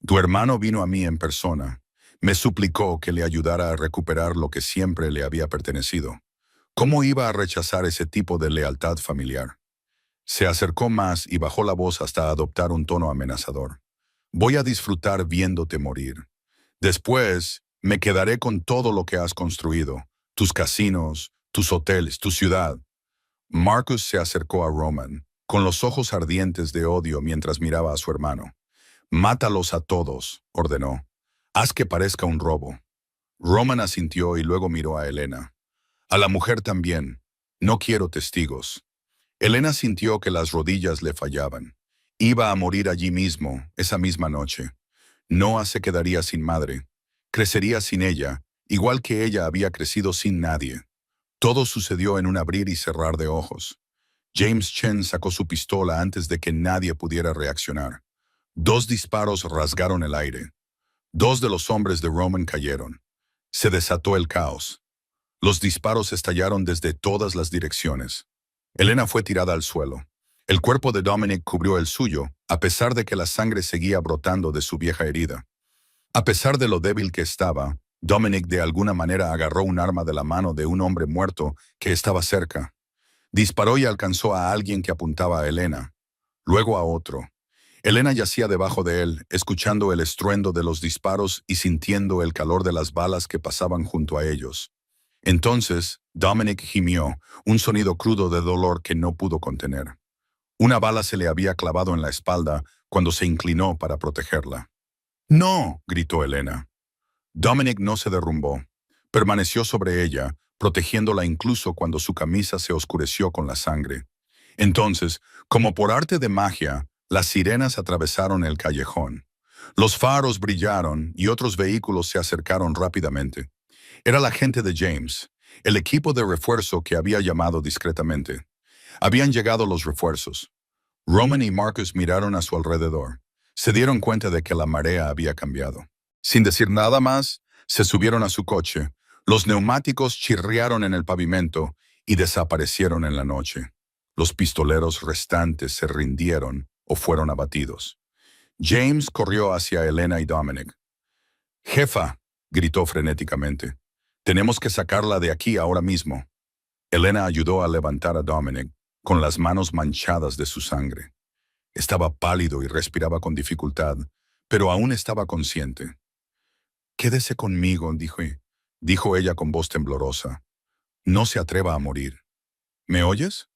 Tu hermano vino a mí en persona. Me suplicó que le ayudara a recuperar lo que siempre le había pertenecido. ¿Cómo iba a rechazar ese tipo de lealtad familiar? Se acercó más y bajó la voz hasta adoptar un tono amenazador. Voy a disfrutar viéndote morir. Después, me quedaré con todo lo que has construido, tus casinos, tus hoteles, tu ciudad. Marcus se acercó a Roman, con los ojos ardientes de odio mientras miraba a su hermano. Mátalos a todos, ordenó. Haz que parezca un robo. Roman asintió y luego miró a Elena. A la mujer también. No quiero testigos. Elena sintió que las rodillas le fallaban. Iba a morir allí mismo, esa misma noche. Noah se quedaría sin madre. Crecería sin ella, igual que ella había crecido sin nadie. Todo sucedió en un abrir y cerrar de ojos. James Chen sacó su pistola antes de que nadie pudiera reaccionar. 2 disparos rasgaron el aire. 2 de los hombres de Roman cayeron. Se desató el caos. Los disparos estallaron desde todas las direcciones. Elena fue tirada al suelo. El cuerpo de Dominic cubrió el suyo, a pesar de que la sangre seguía brotando de su vieja herida. A pesar de lo débil que estaba, Dominic de alguna manera agarró un arma de la mano de un hombre muerto que estaba cerca. Disparó y alcanzó a alguien que apuntaba a Elena, luego a otro. Elena yacía debajo de él, escuchando el estruendo de los disparos y sintiendo el calor de las balas que pasaban junto a ellos. Entonces, Dominic gimió, un sonido crudo de dolor que no pudo contener. Una bala se le había clavado en la espalda cuando se inclinó para protegerla. ¡No!, gritó Elena. Dominic no se derrumbó. Permaneció sobre ella, protegiéndola incluso cuando su camisa se oscureció con la sangre. Entonces, como por arte de magia, las sirenas atravesaron el callejón. Los faros brillaron y otros vehículos se acercaron rápidamente. Era la gente de James, el equipo de refuerzo que había llamado discretamente. Habían llegado los refuerzos. Roman y Marcus miraron a su alrededor. Se dieron cuenta de que la marea había cambiado. Sin decir nada más, se subieron a su coche. Los neumáticos chirriaron en el pavimento y desaparecieron en la noche. Los pistoleros restantes se rindieron o fueron abatidos. James corrió hacia Elena y Dominic. «Jefa», gritó frenéticamente, «tenemos que sacarla de aquí ahora mismo». Elena ayudó a levantar a Dominic con las manos manchadas de su sangre. Estaba pálido y respiraba con dificultad, pero aún estaba consciente. «Quédese conmigo», dijo ella con voz temblorosa. «No se atreva a morir». «¿Me oyes?»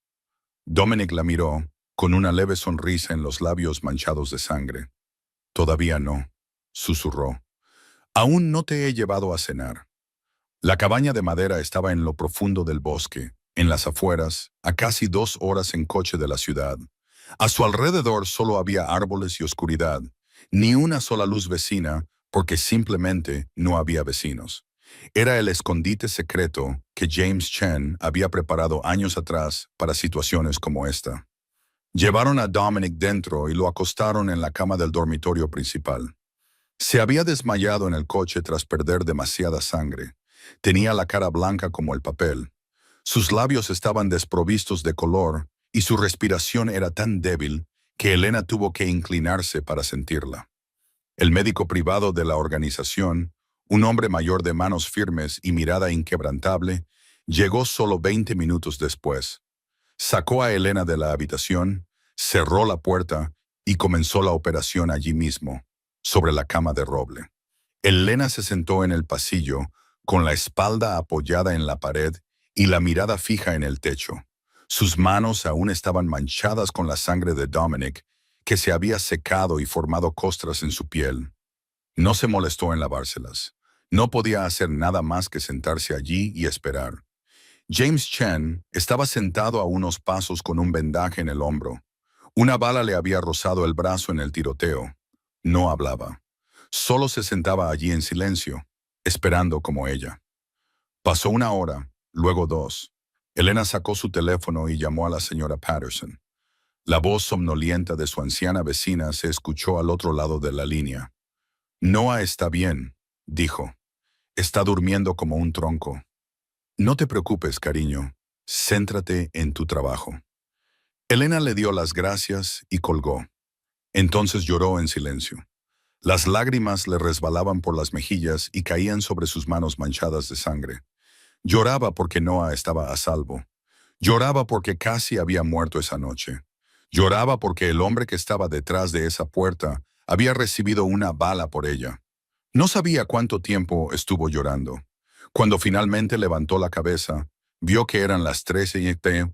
Dominic la miró, con una leve sonrisa en los labios manchados de sangre. «Todavía no», susurró. «Aún no te he llevado a cenar». La cabaña de madera estaba en lo profundo del bosque, en las afueras, a casi 2 horas en coche de la ciudad. A su alrededor solo había árboles y oscuridad, ni una sola luz vecina, porque simplemente no había vecinos. Era el escondite secreto que James Chen había preparado años atrás para situaciones como esta. Llevaron a Dominic dentro y lo acostaron en la cama del dormitorio principal. Se había desmayado en el coche tras perder demasiada sangre. Tenía la cara blanca como el papel. Sus labios estaban desprovistos de color y su respiración era tan débil que Elena tuvo que inclinarse para sentirla. El médico privado de la organización, un hombre mayor de manos firmes y mirada inquebrantable, llegó solo 20 minutos después. Sacó a Elena de la habitación, cerró la puerta y comenzó la operación allí mismo, sobre la cama de roble. Elena se sentó en el pasillo, con la espalda apoyada en la pared y la mirada fija en el techo. Sus manos aún estaban manchadas con la sangre de Dominic, que se había secado y formado costras en su piel. No se molestó en lavárselas. No podía hacer nada más que sentarse allí y esperar. James Chen estaba sentado a unos pasos con un vendaje en el hombro. Una bala le había rozado el brazo en el tiroteo. No hablaba. Solo se sentaba allí en silencio, esperando como ella. Pasó 1 hora, luego 2. Elena sacó su teléfono y llamó a la señora Patterson. La voz somnolienta de su anciana vecina se escuchó al otro lado de la línea. «Noah está bien», dijo. «Está durmiendo como un tronco». «No te preocupes, cariño. Céntrate en tu trabajo». Elena le dio las gracias y colgó. Entonces lloró en silencio. Las lágrimas le resbalaban por las mejillas y caían sobre sus manos manchadas de sangre. Lloraba porque Noah estaba a salvo. Lloraba porque casi había muerto esa noche. Lloraba porque el hombre que estaba detrás de esa puerta había recibido una bala por ella. No sabía cuánto tiempo estuvo llorando. Cuando finalmente levantó la cabeza, vio que eran las 13:00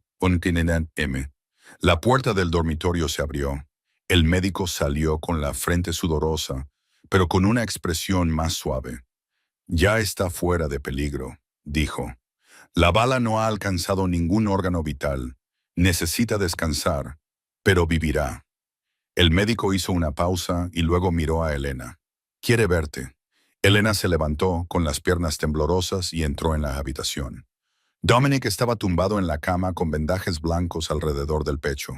m. La puerta del dormitorio se abrió. El médico salió con la frente sudorosa, pero con una expresión más suave. «Ya está fuera de peligro», dijo. «La bala no ha alcanzado ningún órgano vital. Necesita descansar, pero vivirá». El médico hizo una pausa y luego miró a Elena. «Quiere verte». Elena se levantó con las piernas temblorosas y entró en la habitación. Dominic estaba tumbado en la cama con vendajes blancos alrededor del pecho.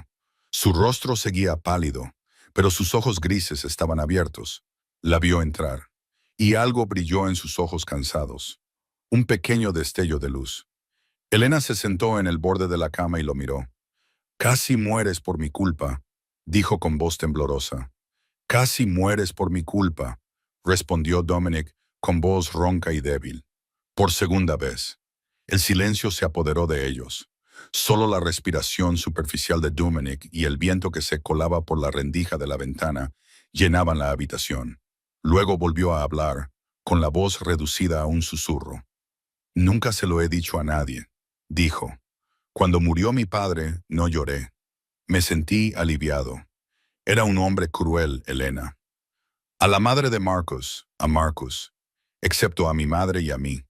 Su rostro seguía pálido, pero sus ojos grises estaban abiertos. La vio entrar, y algo brilló en sus ojos cansados. Un pequeño destello de luz. Elena se sentó en el borde de la cama y lo miró. «Casi mueres por mi culpa», dijo con voz temblorosa. «Casi mueres por mi culpa», respondió Dominic con voz ronca y débil. Por segunda vez. El silencio se apoderó de ellos. Solo la respiración superficial de Dominic y el viento que se colaba por la rendija de la ventana llenaban la habitación. Luego volvió a hablar, con la voz reducida a un susurro. «Nunca se lo he dicho a nadie», dijo. «Cuando murió mi padre, no lloré. Me sentí aliviado. Era un hombre cruel, Elena. A la madre de Marcus, a Marcus, excepto a mi madre y a mí».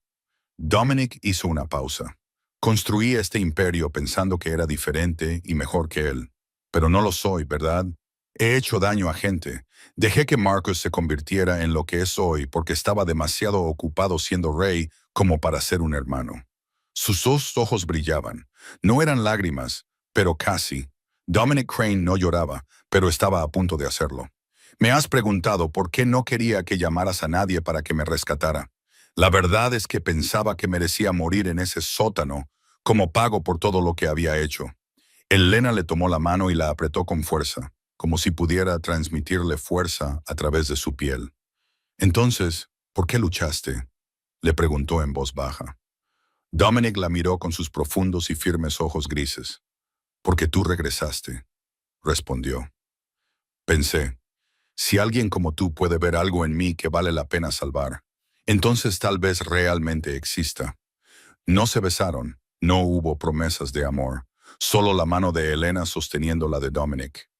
Dominic hizo una pausa. Construí este imperio pensando que era diferente y mejor que él. Pero no lo soy, ¿verdad? He hecho daño a gente. Dejé que Marcus se convirtiera en lo que es hoy porque estaba demasiado ocupado siendo rey como para ser un hermano. Sus dos ojos brillaban. No eran lágrimas, pero casi. Dominic Crane no lloraba, pero estaba a punto de hacerlo. Me has preguntado por qué no quería que llamaras a nadie para que me rescatara. La verdad es que pensaba que merecía morir en ese sótano como pago por todo lo que había hecho. Elena le tomó la mano y la apretó con fuerza, como si pudiera transmitirle fuerza a través de su piel. Entonces, ¿por qué luchaste?, le preguntó en voz baja. Dominic la miró con sus profundos y firmes ojos grises. Porque tú regresaste, respondió. Pensé, si alguien como tú puede ver algo en mí que vale la pena salvar, entonces tal vez realmente exista. No se besaron, no hubo promesas de amor, solo la mano de Elena sosteniendo la de Dominic.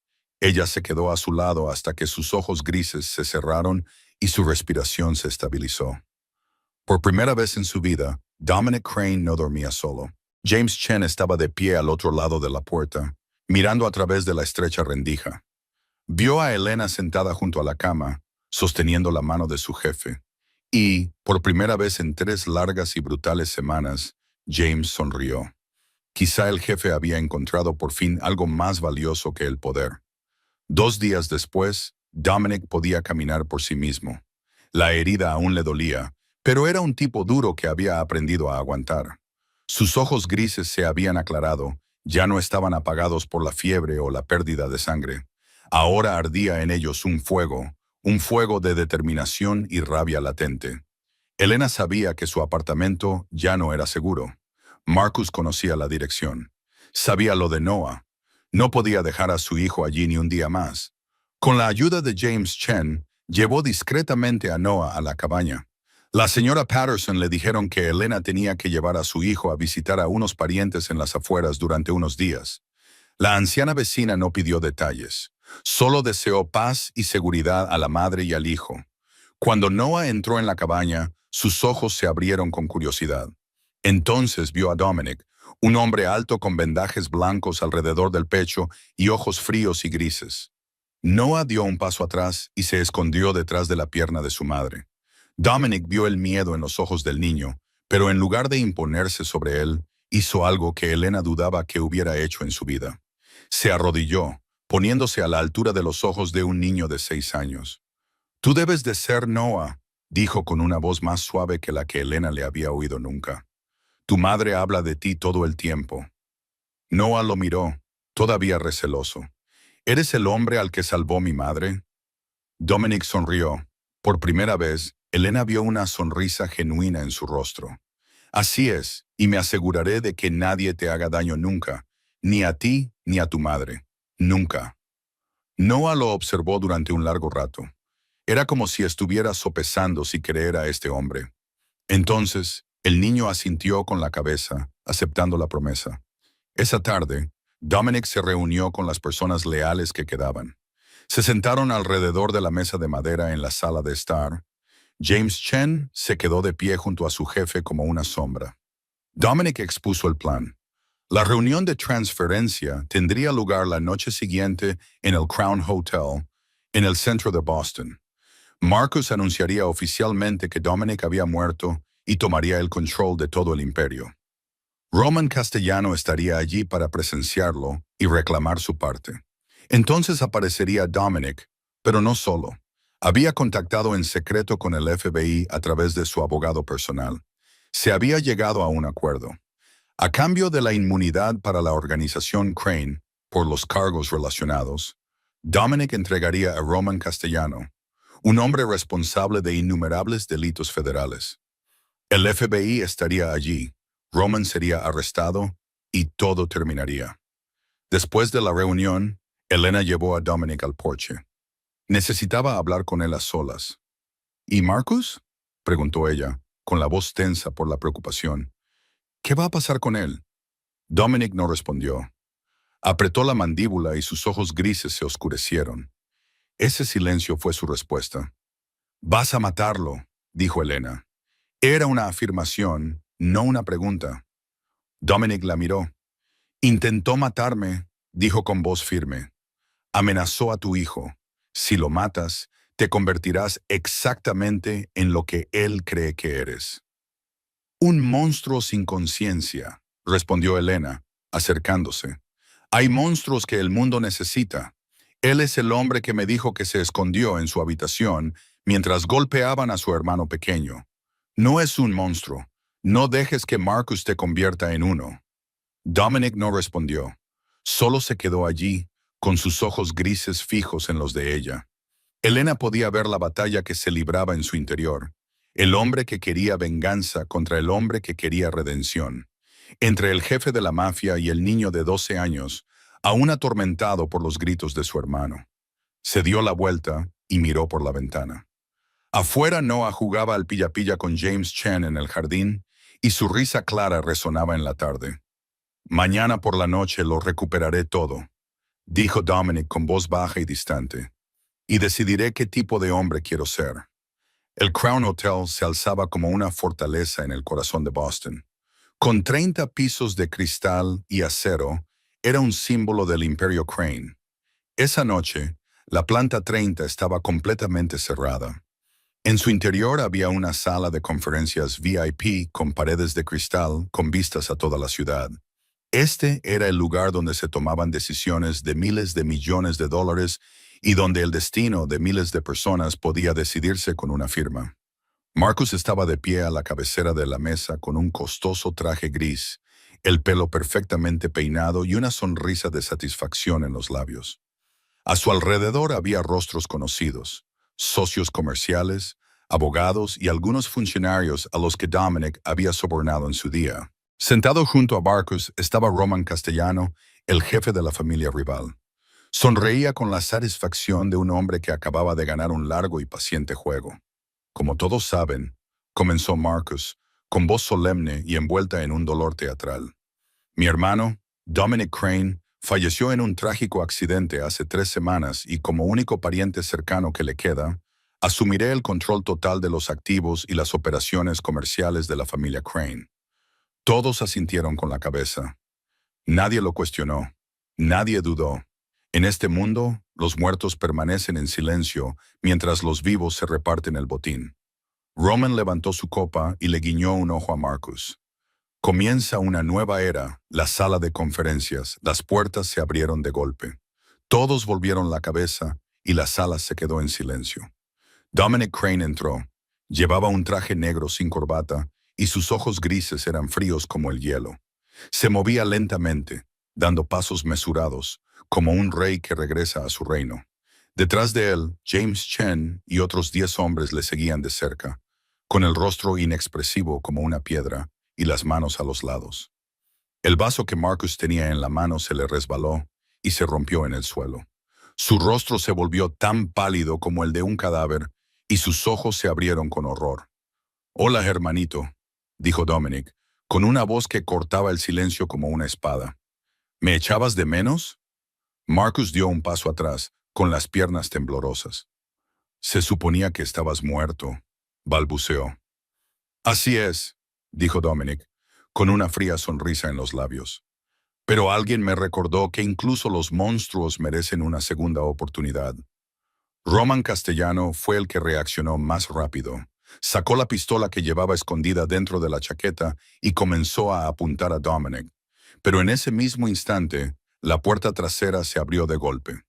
Ella se quedó a su lado hasta que sus ojos grises se cerraron y su respiración se estabilizó. Por primera vez en su vida, Dominic Crane no dormía solo. James Chen estaba de pie al otro lado de la puerta, mirando a través de la estrecha rendija. Vio a Elena sentada junto a la cama, sosteniendo la mano de su jefe. Y, por primera vez en 3 largas y brutales semanas, James sonrió. Quizá el jefe había encontrado por fin algo más valioso que el poder. 2 días después, Dominic podía caminar por sí mismo. La herida aún le dolía, pero era un tipo duro que había aprendido a aguantar. Sus ojos grises se habían aclarado, ya no estaban apagados por la fiebre o la pérdida de sangre. Ahora ardía en ellos un fuego de determinación y rabia latente. Elena sabía que su apartamento ya no era seguro. Marcus conocía la dirección. Sabía lo de Noah. No podía dejar a su hijo allí ni un día más. Con la ayuda de James Chen, llevó discretamente a Noah a la cabaña. La señora Patterson le dijeron que Elena tenía que llevar a su hijo a visitar a unos parientes en las afueras durante unos días. La anciana vecina no pidió detalles. Solo deseó paz y seguridad a la madre y al hijo. Cuando Noah entró en la cabaña, sus ojos se abrieron con curiosidad. Entonces vio a Dominic, un hombre alto con vendajes blancos alrededor del pecho y ojos fríos y grises. Noah dio un paso atrás y se escondió detrás de la pierna de su madre. Dominic vio el miedo en los ojos del niño, pero en lugar de imponerse sobre él, hizo algo que Elena dudaba que hubiera hecho en su vida. Se arrodilló, poniéndose a la altura de los ojos de un niño de 6 años. Tú debes de ser Noah, dijo con una voz más suave que la que Elena le había oído nunca. Tu madre habla de ti todo el tiempo. Noah lo miró, todavía receloso. ¿Eres el hombre al que salvó mi madre? Dominic sonrió. Por primera vez, Elena vio una sonrisa genuina en su rostro. Así es, y me aseguraré de que nadie te haga daño nunca, ni a ti ni a tu madre. Nunca. Noah lo observó durante un largo rato. Era como si estuviera sopesando si creer a este hombre. Entonces, el niño asintió con la cabeza, aceptando la promesa. Esa tarde, Dominic se reunió con las personas leales que quedaban. Se sentaron alrededor de la mesa de madera en la sala de estar. James Chen se quedó de pie junto a su jefe como una sombra. Dominic expuso el plan. La reunión de transferencia tendría lugar la noche siguiente en el Crown Hotel, en el centro de Boston. Marcus anunciaría oficialmente que Dominic había muerto y tomaría el control de todo el imperio. Roman Castellano estaría allí para presenciarlo y reclamar su parte. Entonces aparecería Dominic, pero no solo. Había contactado en secreto con el FBI a través de su abogado personal. Se había llegado a un acuerdo. A cambio de la inmunidad para la organización Crane por los cargos relacionados, Dominic entregaría a Roman Castellano, un hombre responsable de innumerables delitos federales. El FBI estaría allí, Roman sería arrestado y todo terminaría. Después de la reunión, Elena llevó a Dominic al porche. Necesitaba hablar con él a solas. ¿Y Marcus?, preguntó ella, con la voz tensa por la preocupación. ¿Qué va a pasar con él? Dominic no respondió. Apretó la mandíbula y sus ojos grises se oscurecieron. Ese silencio fue su respuesta. «Vas a matarlo», dijo Elena. Era una afirmación, no una pregunta. Dominic la miró. Intentó matarme, dijo con voz firme. Amenazó a tu hijo. Si lo matas, te convertirás exactamente en lo que él cree que eres. Un monstruo sin conciencia, respondió Elena, acercándose. Hay monstruos que el mundo necesita. Él es el hombre que me dijo que se escondió en su habitación mientras golpeaban a su hermano pequeño. No es un monstruo. No dejes que Marcus te convierta en uno. Dominic no respondió. Solo se quedó allí, con sus ojos grises fijos en los de ella. Elena podía ver la batalla que se libraba en su interior. El hombre que quería venganza contra el hombre que quería redención. Entre el jefe de la mafia y el niño de 12 años, aún atormentado por los gritos de su hermano. Se dio la vuelta y miró por la ventana. Afuera Noah jugaba al pilla-pilla con James Chen en el jardín y su risa clara resonaba en la tarde. Mañana por la noche lo recuperaré todo, dijo Dominic con voz baja y distante, y decidiré qué tipo de hombre quiero ser. El Crown Hotel se alzaba como una fortaleza en el corazón de Boston. Con 30 pisos de cristal y acero, era un símbolo del Imperio Crane. Esa noche, la planta 30 estaba completamente cerrada. En su interior había una sala de conferencias VIP con paredes de cristal con vistas a toda la ciudad. Este era el lugar donde se tomaban decisiones de miles de millones de dólares y donde el destino de miles de personas podía decidirse con una firma. Marcus estaba de pie a la cabecera de la mesa con un costoso traje gris, el pelo perfectamente peinado y una sonrisa de satisfacción en los labios. A su alrededor había rostros conocidos, socios comerciales, abogados y algunos funcionarios a los que Dominic había sobornado en su día. Sentado junto a Marcus estaba Roman Castellano, el jefe de la familia rival. Sonreía con la satisfacción de un hombre que acababa de ganar un largo y paciente juego. Como todos saben, comenzó Marcus, con voz solemne y envuelta en un dolor teatral. Mi hermano, Dominic Crane, falleció en un trágico accidente hace 3 semanas y como único pariente cercano que le queda, asumiré el control total de los activos y las operaciones comerciales de la familia Crane. Todos asintieron con la cabeza. Nadie lo cuestionó. Nadie dudó. En este mundo, los muertos permanecen en silencio mientras los vivos se reparten el botín. Roman levantó su copa y le guiñó un ojo a Marcus. Comienza una nueva era, la sala de conferencias, las puertas se abrieron de golpe. Todos volvieron la cabeza y la sala se quedó en silencio. Dominic Crane entró. Llevaba un traje negro sin corbata y sus ojos grises eran fríos como el hielo. Se movía lentamente, dando pasos mesurados, como un rey que regresa a su reino. Detrás de él, James Chen y otros 10 hombres le seguían de cerca, con el rostro inexpresivo como una piedra y las manos a los lados. El vaso que Marcus tenía en la mano se le resbaló y se rompió en el suelo. Su rostro se volvió tan pálido como el de un cadáver y sus ojos se abrieron con horror. «Hola, hermanito», dijo Dominic, con una voz que cortaba el silencio como una espada. «¿Me echabas de menos?» Marcus dio un paso atrás, con las piernas temblorosas. «Se suponía que estabas muerto», balbuceó. «Así es», dijo Dominic, con una fría sonrisa en los labios. «Pero alguien me recordó que incluso los monstruos merecen una segunda oportunidad». Roman Castellano fue el que reaccionó más rápido. Sacó la pistola que llevaba escondida dentro de la chaqueta y comenzó a apuntar a Dominic. Pero en ese mismo instante, la puerta trasera se abrió de golpe.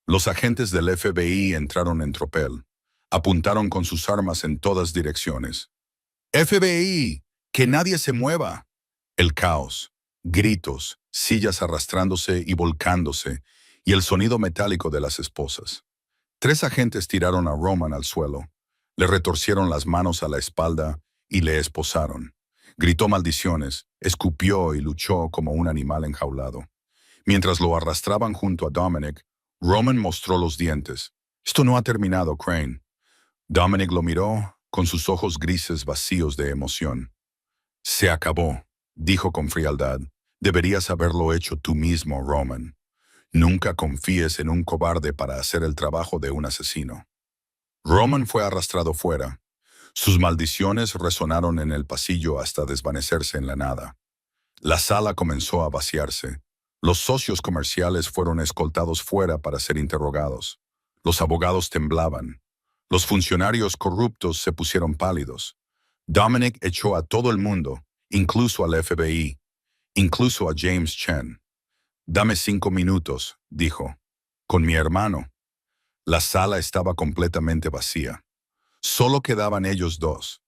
Los agentes del FBI entraron en tropel. Apuntaron con sus armas en todas direcciones. «FBI, que nadie se mueva». El caos, gritos, sillas arrastrándose y volcándose, y el sonido metálico de las esposas. 3 agentes tiraron a Roman al suelo. Le retorcieron las manos a la espalda y le esposaron. Gritó maldiciones, escupió y luchó como un animal enjaulado. Mientras lo arrastraban junto a Dominic, Roman mostró los dientes. «Esto no ha terminado, Crane». Dominic lo miró con sus ojos grises vacíos de emoción. «Se acabó», dijo con frialdad. «Deberías haberlo hecho tú mismo, Roman. Nunca confíes en un cobarde para hacer el trabajo de un asesino». Roman fue arrastrado fuera. Sus maldiciones resonaron en el pasillo hasta desvanecerse en la nada. La sala comenzó a vaciarse. Los socios comerciales fueron escoltados fuera para ser interrogados. Los abogados temblaban. Los funcionarios corruptos se pusieron pálidos. Dominic echó a todo el mundo, incluso al FBI, incluso a James Chen. «Dame 5 minutos», dijo. «Con mi hermano». La sala estaba completamente vacía. Solo quedaban ellos dos.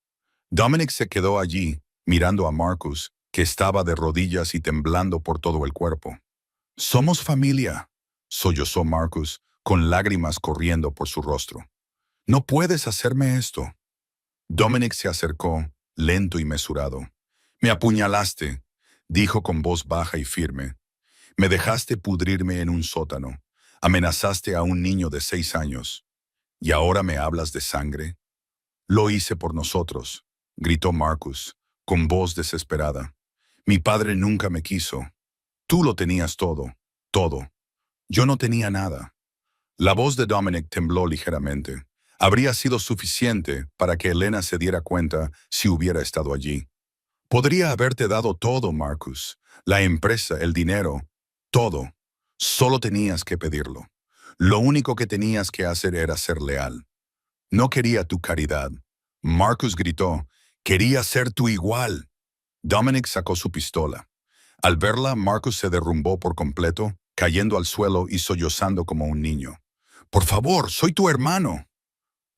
Dominic se quedó allí, mirando a Marcus, que estaba de rodillas y temblando por todo el cuerpo. «Somos familia», sollozó Marcus, con lágrimas corriendo por su rostro. «No puedes hacerme esto». Dominic se acercó, lento y mesurado. «Me apuñalaste», dijo con voz baja y firme. «Me dejaste pudrirme en un sótano. Amenazaste a un niño de 6 años. ¿Y ahora me hablas de sangre?» «Lo hice por nosotros», gritó Marcus, con voz desesperada. «Mi padre nunca me quiso. Tú lo tenías todo, todo. Yo no tenía nada». La voz de Dominic tembló ligeramente. Habría sido suficiente para que Elena se diera cuenta si hubiera estado allí. «Podría haberte dado todo, Marcus. La empresa, el dinero, todo. Solo tenías que pedirlo. Lo único que tenías que hacer era ser leal. No quería tu caridad». Marcus gritó. «Quería ser tu igual». Dominic sacó su pistola. Al verla, Marcus se derrumbó por completo, cayendo al suelo y sollozando como un niño. «Por favor, soy tu hermano».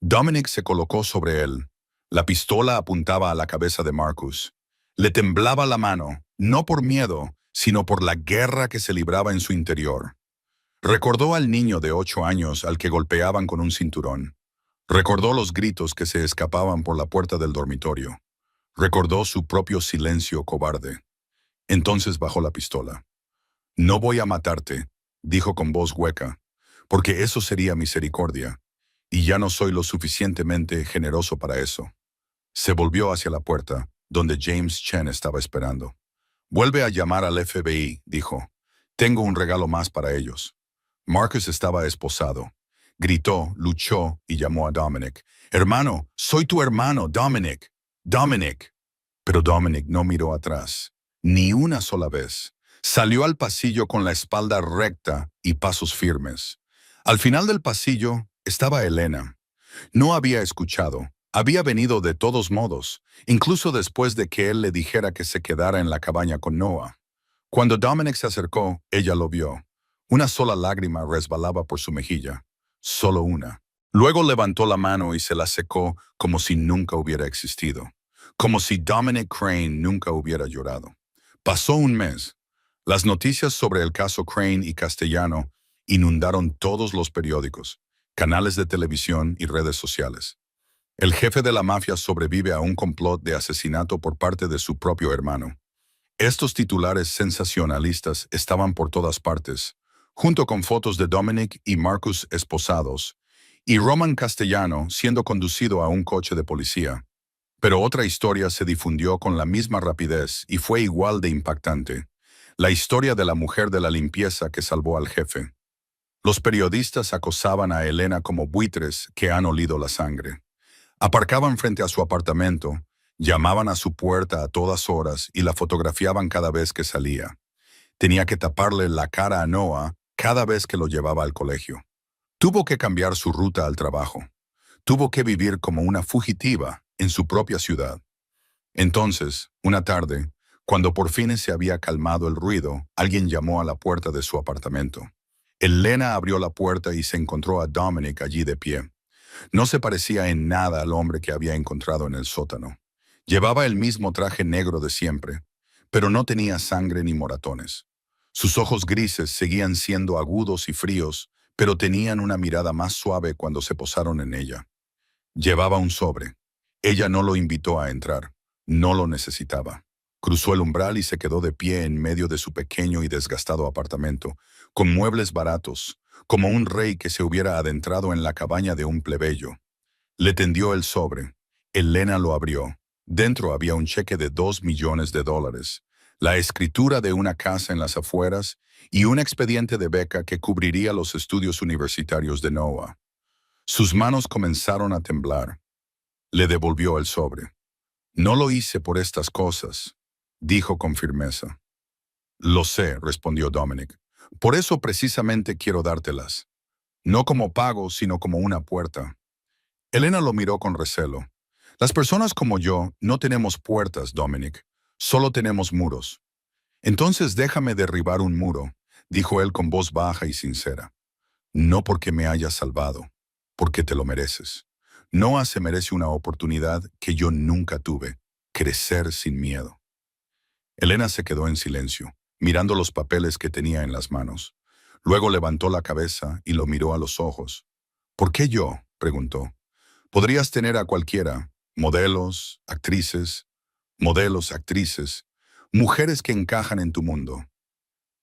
Dominic se colocó sobre él. La pistola apuntaba a la cabeza de Marcus. Le temblaba la mano, no por miedo, sino por la guerra que se libraba en su interior. Recordó al niño de 8 años al que golpeaban con un cinturón. Recordó los gritos que se escapaban por la puerta del dormitorio. Recordó su propio silencio cobarde. Entonces bajó la pistola. «No voy a matarte», dijo con voz hueca, «porque eso sería misericordia, y ya no soy lo suficientemente generoso para eso». Se volvió hacia la puerta, donde James Chen estaba esperando. «Vuelve a llamar al FBI», dijo. «Tengo un regalo más para ellos». Marcus estaba esposado. Gritó, luchó y llamó a Dominic. «Hermano, soy tu hermano, Dominic. Dominic». Pero Dominic no miró atrás, ni una sola vez. Salió al pasillo con la espalda recta y pasos firmes. Al final del pasillo estaba Elena. No había escuchado. Había venido de todos modos, incluso después de que él le dijera que se quedara en la cabaña con Noah. Cuando Dominic se acercó, ella lo vio. Una sola lágrima resbalaba por su mejilla. Solo una. Luego levantó la mano y se la secó como si nunca hubiera existido. Como si Dominic Crane nunca hubiera llorado. Pasó un mes. Las noticias sobre el caso Crane y Castellano inundaron todos los periódicos, canales de televisión y redes sociales. El jefe de la mafia sobrevive a un complot de asesinato por parte de su propio hermano. Estos titulares sensacionalistas estaban por todas partes, junto con fotos de Dominic y Marcus esposados, y Roman Castellano siendo conducido a un coche de policía. Pero otra historia se difundió con la misma rapidez y fue igual de impactante. La historia de la mujer de la limpieza que salvó al jefe. Los periodistas acosaban a Elena como buitres que han olido la sangre. Aparcaban frente a su apartamento, llamaban a su puerta a todas horas y la fotografiaban cada vez que salía. Tenía que taparle la cara a Noah cada vez que lo llevaba al colegio. Tuvo que cambiar su ruta al trabajo. Tuvo que vivir como una fugitiva en su propia ciudad. Entonces, una tarde, cuando por fin se había calmado el ruido, alguien llamó a la puerta de su apartamento. Elena abrió la puerta y se encontró a Dominic allí de pie. No se parecía en nada al hombre que había encontrado en el sótano. Llevaba el mismo traje negro de siempre, pero no tenía sangre ni moratones. Sus ojos grises seguían siendo agudos y fríos, pero tenían una mirada más suave cuando se posaron en ella. Llevaba un sobre. Ella no lo invitó a entrar. No lo necesitaba. Cruzó el umbral y se quedó de pie en medio de su pequeño y desgastado apartamento, con muebles baratos, como un rey que se hubiera adentrado en la cabaña de un plebeyo. Le tendió el sobre. Elena lo abrió. Dentro había un cheque de $2 millones, la escritura de una casa en las afueras y un expediente de beca que cubriría los estudios universitarios de Noah. Sus manos comenzaron a temblar. Le devolvió el sobre. «No lo hice por estas cosas», dijo con firmeza. Lo sé, respondió Dominic. Por eso precisamente quiero dártelas. No como pago, sino como una puerta. Elena lo miró con recelo. Las personas como yo no tenemos puertas, Dominic. Solo tenemos muros. Entonces déjame derribar un muro, dijo él con voz baja y sincera. No porque me hayas salvado, porque te lo mereces. Noah se merece una oportunidad que yo nunca tuve, crecer sin miedo. Elena se quedó en silencio, mirando los papeles que tenía en las manos. Luego levantó la cabeza y lo miró a los ojos. ¿Por qué yo?, preguntó. Podrías tener a cualquiera, modelos, actrices, mujeres que encajan en tu mundo.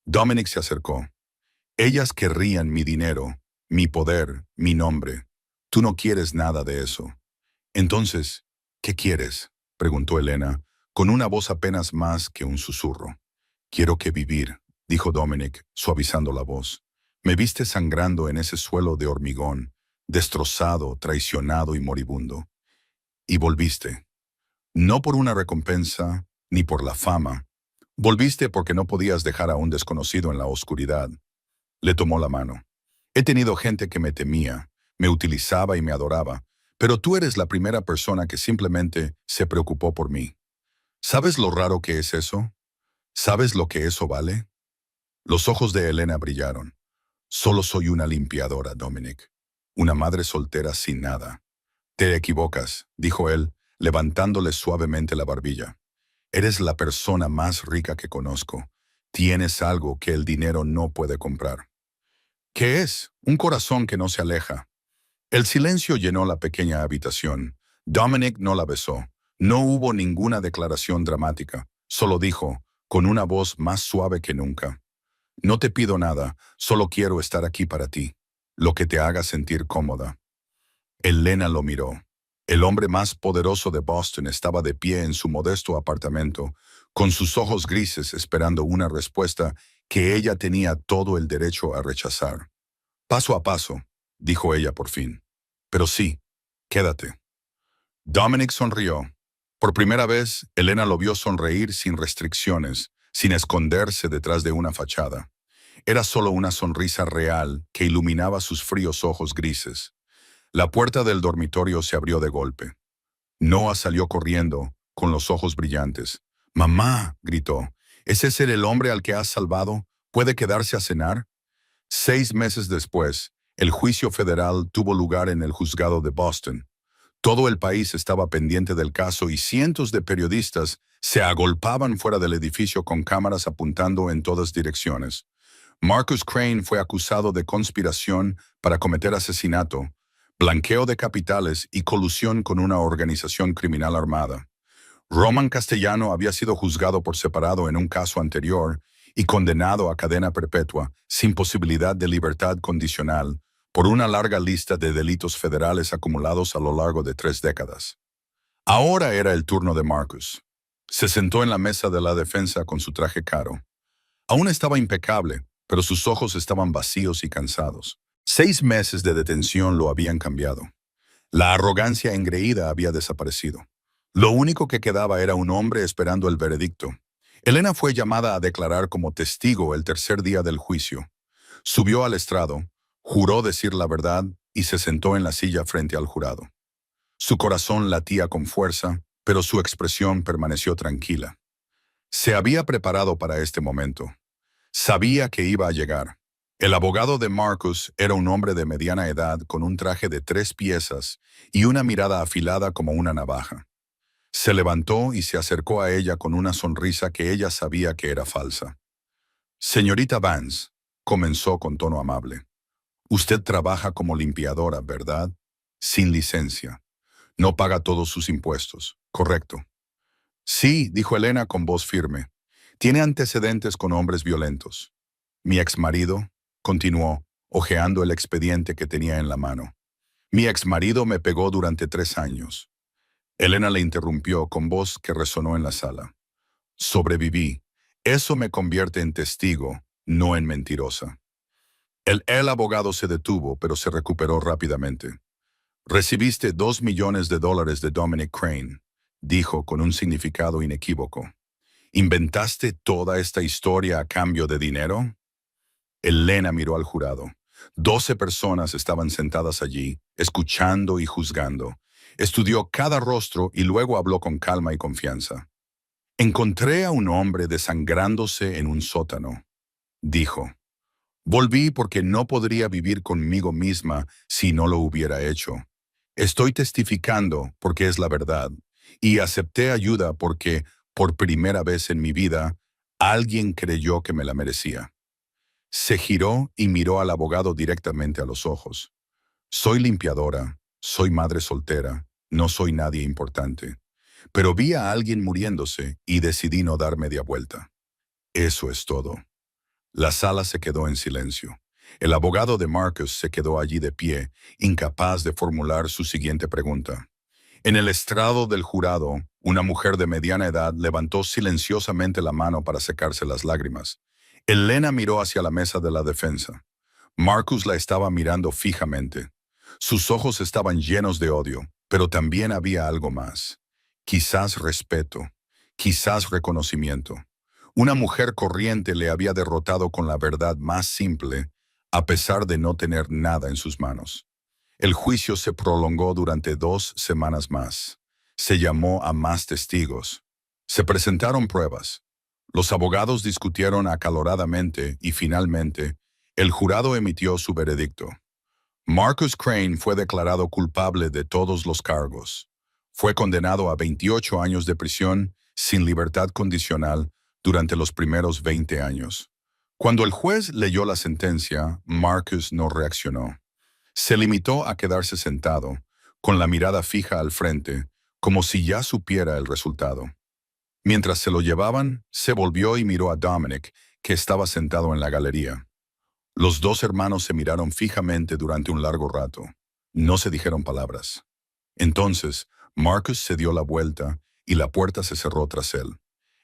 Dominic se acercó. Ellas querrían mi dinero, mi poder, mi nombre. Tú no quieres nada de eso. Entonces, ¿qué quieres?, preguntó Elena, con una voz apenas más que un susurro. Quiero que vivir, dijo Dominic, suavizando la voz. Me viste sangrando en ese suelo de hormigón, destrozado, traicionado y moribundo. Y volviste. No por una recompensa, ni por la fama. Volviste porque no podías dejar a un desconocido en la oscuridad. Le tomó la mano. He tenido gente que me temía, me utilizaba y me adoraba, pero tú eres la primera persona que simplemente se preocupó por mí. ¿Sabes lo raro que es eso? ¿Sabes lo que eso vale? Los ojos de Elena brillaron. Solo soy una limpiadora, Dominic. Una madre soltera sin nada. Te equivocas, dijo él, levantándole suavemente la barbilla. Eres la persona más rica que conozco. Tienes algo que el dinero no puede comprar. ¿Qué es? Un corazón que no se aleja. El silencio llenó la pequeña habitación. Dominic no la besó. No hubo ninguna declaración dramática. Solo dijo, con una voz más suave que nunca. No te pido nada, solo quiero estar aquí para ti. Lo que te haga sentir cómoda. Elena lo miró. El hombre más poderoso de Boston estaba de pie en su modesto apartamento, con sus ojos grises esperando una respuesta que ella tenía todo el derecho a rechazar. Paso a paso, dijo ella por fin. Pero sí, quédate. Dominic sonrió. Por primera vez, Elena lo vio sonreír sin restricciones, sin esconderse detrás de una fachada. Era solo una sonrisa real que iluminaba sus fríos ojos grises. La puerta del dormitorio se abrió de golpe. Noah salió corriendo, con los ojos brillantes. «¡Mamá!», gritó. «¿Es ese el hombre al que has salvado? ¿Puede quedarse a cenar?». 6 meses después, el juicio federal tuvo lugar en el juzgado de Boston. Todo el país estaba pendiente del caso y cientos de periodistas se agolpaban fuera del edificio con cámaras apuntando en todas direcciones. Marcus Crane fue acusado de conspiración para cometer asesinato, blanqueo de capitales y colusión con una organización criminal armada. Roman Castellano había sido juzgado por separado en un caso anterior y condenado a cadena perpetua, sin posibilidad de libertad condicional, por una larga lista de delitos federales acumulados a lo largo de 3 décadas. Ahora era el turno de Marcus. Se sentó en la mesa de la defensa con su traje caro. Aún estaba impecable, pero sus ojos estaban vacíos y cansados. 6 meses de detención lo habían cambiado. La arrogancia engreída había desaparecido. Lo único que quedaba era un hombre esperando el veredicto. Elena fue llamada a declarar como testigo el tercer día del juicio. Subió al estrado, juró decir la verdad y se sentó en la silla frente al jurado. Su corazón latía con fuerza, pero su expresión permaneció tranquila. Se había preparado para este momento. Sabía que iba a llegar. El abogado de Marcus era un hombre de mediana edad con un traje de 3 piezas y una mirada afilada como una navaja. Se levantó y se acercó a ella con una sonrisa que ella sabía que era falsa. «Señorita Vance», comenzó con tono amable. «Usted trabaja como limpiadora, ¿verdad? Sin licencia. No paga todos sus impuestos, ¿correcto?». «Sí», dijo Elena con voz firme. «Tiene antecedentes con hombres violentos». «Mi exmarido», continuó, hojeando el expediente que tenía en la mano. «Mi exmarido me pegó durante 3 años». Elena le interrumpió con voz que resonó en la sala. «Sobreviví. Eso me convierte en testigo, no en mentirosa». El abogado se detuvo, pero se recuperó rápidamente. «Recibiste $2 millones de Dominic Crane», dijo con un significado inequívoco. ¿Inventaste toda esta historia a cambio de dinero? Elena miró al jurado. 12 personas estaban sentadas allí, escuchando y juzgando. Estudió cada rostro y luego habló con calma y confianza. Encontré a un hombre desangrándose en un sótano. Dijo, volví porque no podría vivir conmigo misma si no lo hubiera hecho. Estoy testificando porque es la verdad. Y acepté ayuda porque, por primera vez en mi vida, alguien creyó que me la merecía. Se giró y miró al abogado directamente a los ojos. Soy limpiadora, soy madre soltera, no soy nadie importante. Pero vi a alguien muriéndose y decidí no dar media vuelta. Eso es todo. La sala se quedó en silencio. El abogado de Marcus se quedó allí de pie, incapaz de formular su siguiente pregunta. En el estrado del jurado, una mujer de mediana edad levantó silenciosamente la mano para secarse las lágrimas. Elena miró hacia la mesa de la defensa. Marcus la estaba mirando fijamente. Sus ojos estaban llenos de odio, pero también había algo más. Quizás respeto, quizás reconocimiento. Una mujer corriente le había derrotado con la verdad más simple, a pesar de no tener nada en sus manos. El juicio se prolongó durante 2 semanas más. Se llamó a más testigos. Se presentaron pruebas. Los abogados discutieron acaloradamente y finalmente, el jurado emitió su veredicto. Marcus Crane fue declarado culpable de todos los cargos. Fue condenado a 28 años de prisión sin libertad condicional durante los primeros 20 años. Cuando el juez leyó la sentencia, Marcus no reaccionó. Se limitó a quedarse sentado, con la mirada fija al frente, como si ya supiera el resultado. Mientras se lo llevaban, se volvió y miró a Dominic, que estaba sentado en la galería. Los 2 hermanos se miraron fijamente durante un largo rato. No se dijeron palabras. Entonces, Marcus se dio la vuelta y la puerta se cerró tras él.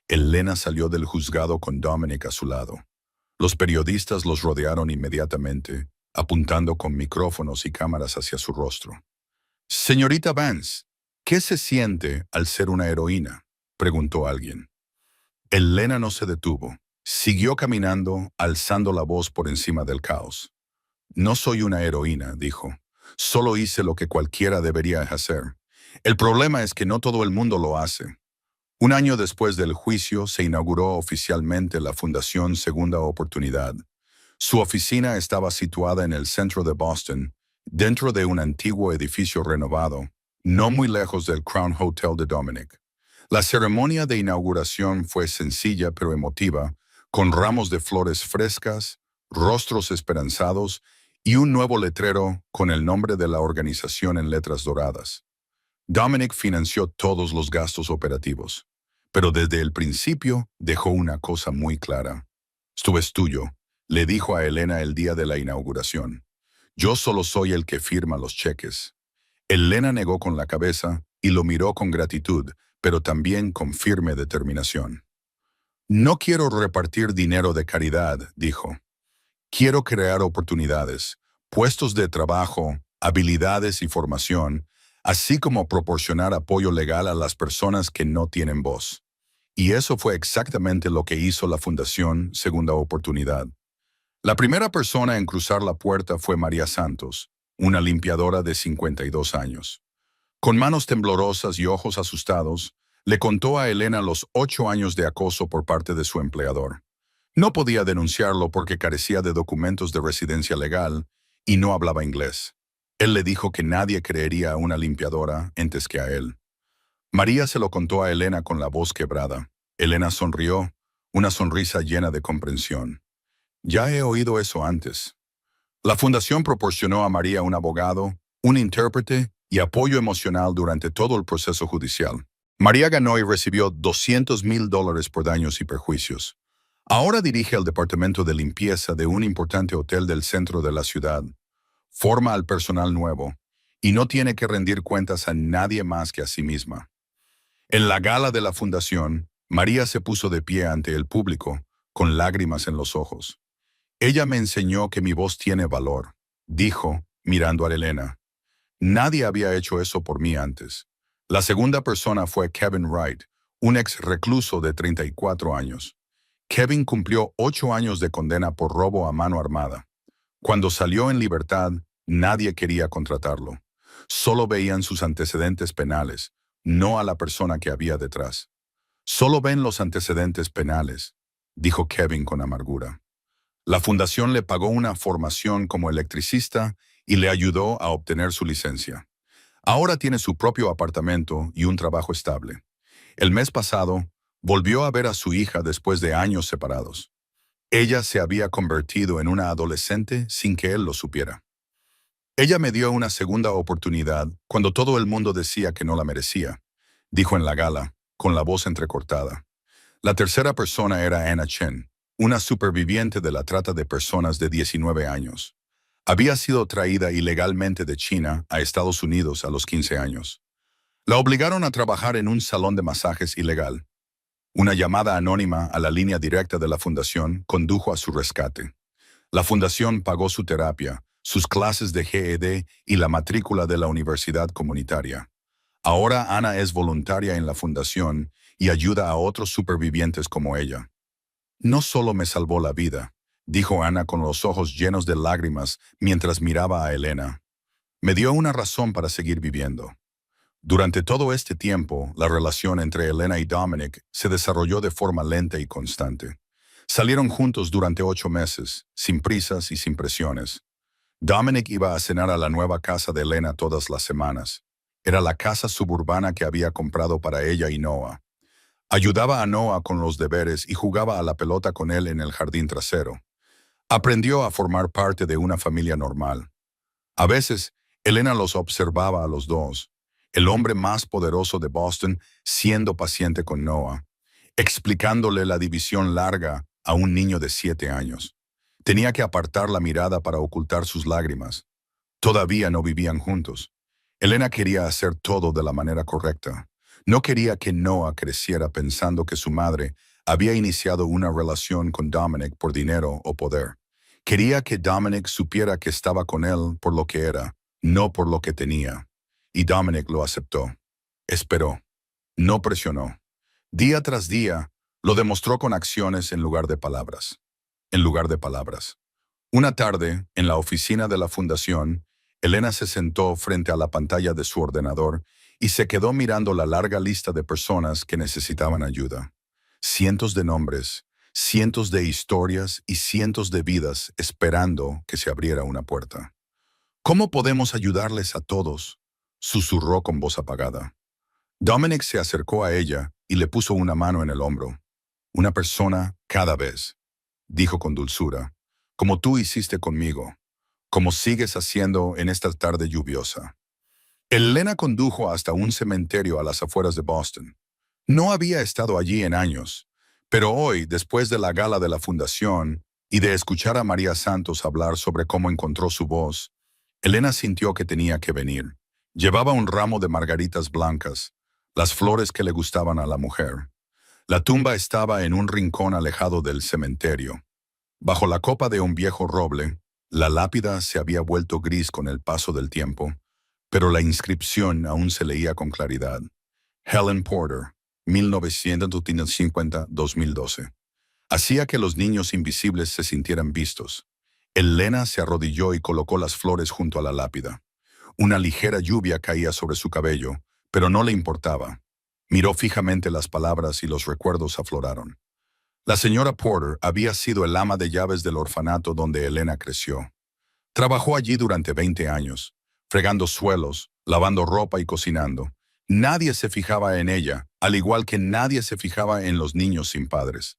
Elena salió del juzgado con Dominic a su lado. Los periodistas los rodearon inmediatamente, apuntando con micrófonos y cámaras hacia su rostro. «Señorita Vance, ¿qué se siente al ser una heroína?», preguntó alguien. Elena no se detuvo. Siguió caminando, alzando la voz por encima del caos. «No soy una heroína», dijo. «Solo hice lo que cualquiera debería hacer. El problema es que no todo el mundo lo hace». Un año después del juicio se inauguró oficialmente la Fundación Segunda Oportunidad. Su oficina estaba situada en el centro de Boston, dentro de un antiguo edificio renovado, no muy lejos del Crown Hotel de Dominic. La ceremonia de inauguración fue sencilla pero emotiva, con ramos de flores frescas, rostros esperanzados y un nuevo letrero con el nombre de la organización en letras doradas. Dominic financió todos los gastos operativos, pero desde el principio dejó una cosa muy clara. «Esto es tuyo», le dijo a Elena el día de la inauguración. «Yo solo soy el que firma los cheques». Elena negó con la cabeza y lo miró con gratitud, pero también con firme determinación. «No quiero repartir dinero de caridad», dijo. «Quiero crear oportunidades, puestos de trabajo, habilidades y formación, así como proporcionar apoyo legal a las personas que no tienen voz». Y eso fue exactamente lo que hizo la Fundación Segunda Oportunidad. La primera persona en cruzar la puerta fue María Santos, una limpiadora de 52 años. Con manos temblorosas y ojos asustados, le contó a Elena los 8 años de acoso por parte de su empleador. No podía denunciarlo porque carecía de documentos de residencia legal y no hablaba inglés. Él le dijo que nadie creería a una limpiadora antes que a él. María se lo contó a Elena con la voz quebrada. Elena sonrió, una sonrisa llena de comprensión. «Ya he oído eso antes». La fundación proporcionó a María un abogado, un intérprete y apoyo emocional durante todo el proceso judicial. María ganó y recibió $200,000 por daños y perjuicios. Ahora dirige el departamento de limpieza de un importante hotel del centro de la ciudad. Forma al personal nuevo y no tiene que rendir cuentas a nadie más que a sí misma. En la gala de la fundación, María se puso de pie ante el público, con lágrimas en los ojos. «Ella me enseñó que mi voz tiene valor», dijo, mirando a Elena. «Nadie había hecho eso por mí antes». La segunda persona fue Kevin Wright, un ex recluso de 34 años. Kevin cumplió 8 años de condena por robo a mano armada. Cuando salió en libertad, nadie quería contratarlo. Solo veían sus antecedentes penales, no a la persona que había detrás. Solo ven los antecedentes penales, dijo Kevin con amargura. La fundación le pagó una formación como electricista y le ayudó a obtener su licencia. Ahora tiene su propio apartamento y un trabajo estable. El mes pasado, volvió a ver a su hija después de años separados. Ella se había convertido en una adolescente sin que él lo supiera. Ella me dio una segunda oportunidad cuando todo el mundo decía que no la merecía, dijo en la gala, con la voz entrecortada. La tercera persona era Anna Chen, una superviviente de la trata de personas de 19 años. Había sido traída ilegalmente de China a Estados Unidos a los 15 años. La obligaron a trabajar en un salón de masajes ilegal. Una llamada anónima a la línea directa de la fundación condujo a su rescate. La fundación pagó su terapia, sus clases de GED y la matrícula de la universidad comunitaria. Ahora Ana es voluntaria en la fundación y ayuda a otros supervivientes como ella. No solo me salvó la vida, dijo Ana con los ojos llenos de lágrimas mientras miraba a Elena. Me dio una razón para seguir viviendo. Durante todo este tiempo, la relación entre Elena y Dominic se desarrolló de forma lenta y constante. Salieron juntos durante 8 meses, sin prisas y sin presiones. Dominic iba a cenar a la nueva casa de Elena todas las semanas. Era la casa suburbana que había comprado para ella y Noah. Ayudaba a Noah con los deberes y jugaba a la pelota con él en el jardín trasero. Aprendió a formar parte de una familia normal. A veces, Elena los observaba a los dos, el hombre más poderoso de Boston siendo paciente con Noah, explicándole la división larga a un niño de 7 años. Tenía que apartar la mirada para ocultar sus lágrimas. Todavía no vivían juntos. Elena quería hacer todo de la manera correcta. No quería que Noah creciera pensando que su madre había iniciado una relación con Dominic por dinero o poder. Quería que Dominic supiera que estaba con él por lo que era, no por lo que tenía. Y Dominic lo aceptó. Esperó. No presionó. Día tras día, lo demostró con acciones en lugar de palabras. En lugar de palabras. Una tarde, en la oficina de la fundación, Elena se sentó frente a la pantalla de su ordenador y se quedó mirando la larga lista de personas que necesitaban ayuda. Cientos de nombres, cientos de historias y cientos de vidas esperando que se abriera una puerta. ¿Cómo podemos ayudarles a todos?, susurró con voz apagada. Dominic se acercó a ella y le puso una mano en el hombro. Una persona cada vez, dijo con dulzura, como tú hiciste conmigo, como sigues haciendo en esta tarde lluviosa. Elena condujo hasta un cementerio a las afueras de Boston. No había estado allí en años, pero hoy, después de la gala de la fundación y de escuchar a María Santos hablar sobre cómo encontró su voz, Elena sintió que tenía que venir. Llevaba un ramo de margaritas blancas, las flores que le gustaban a la mujer. La tumba estaba en un rincón alejado del cementerio. Bajo la copa de un viejo roble, la lápida se había vuelto gris con el paso del tiempo, pero la inscripción aún se leía con claridad. Helen Porter, 1950-2012. Hacía que los niños invisibles se sintieran vistos. Elena se arrodilló y colocó las flores junto a la lápida. Una ligera lluvia caía sobre su cabello, pero no le importaba. Miró fijamente las palabras y los recuerdos afloraron. La señora Porter había sido el ama de llaves del orfanato donde Elena creció. Trabajó allí durante 20 años, fregando suelos, lavando ropa y cocinando. Nadie se fijaba en ella, al igual que nadie se fijaba en los niños sin padres.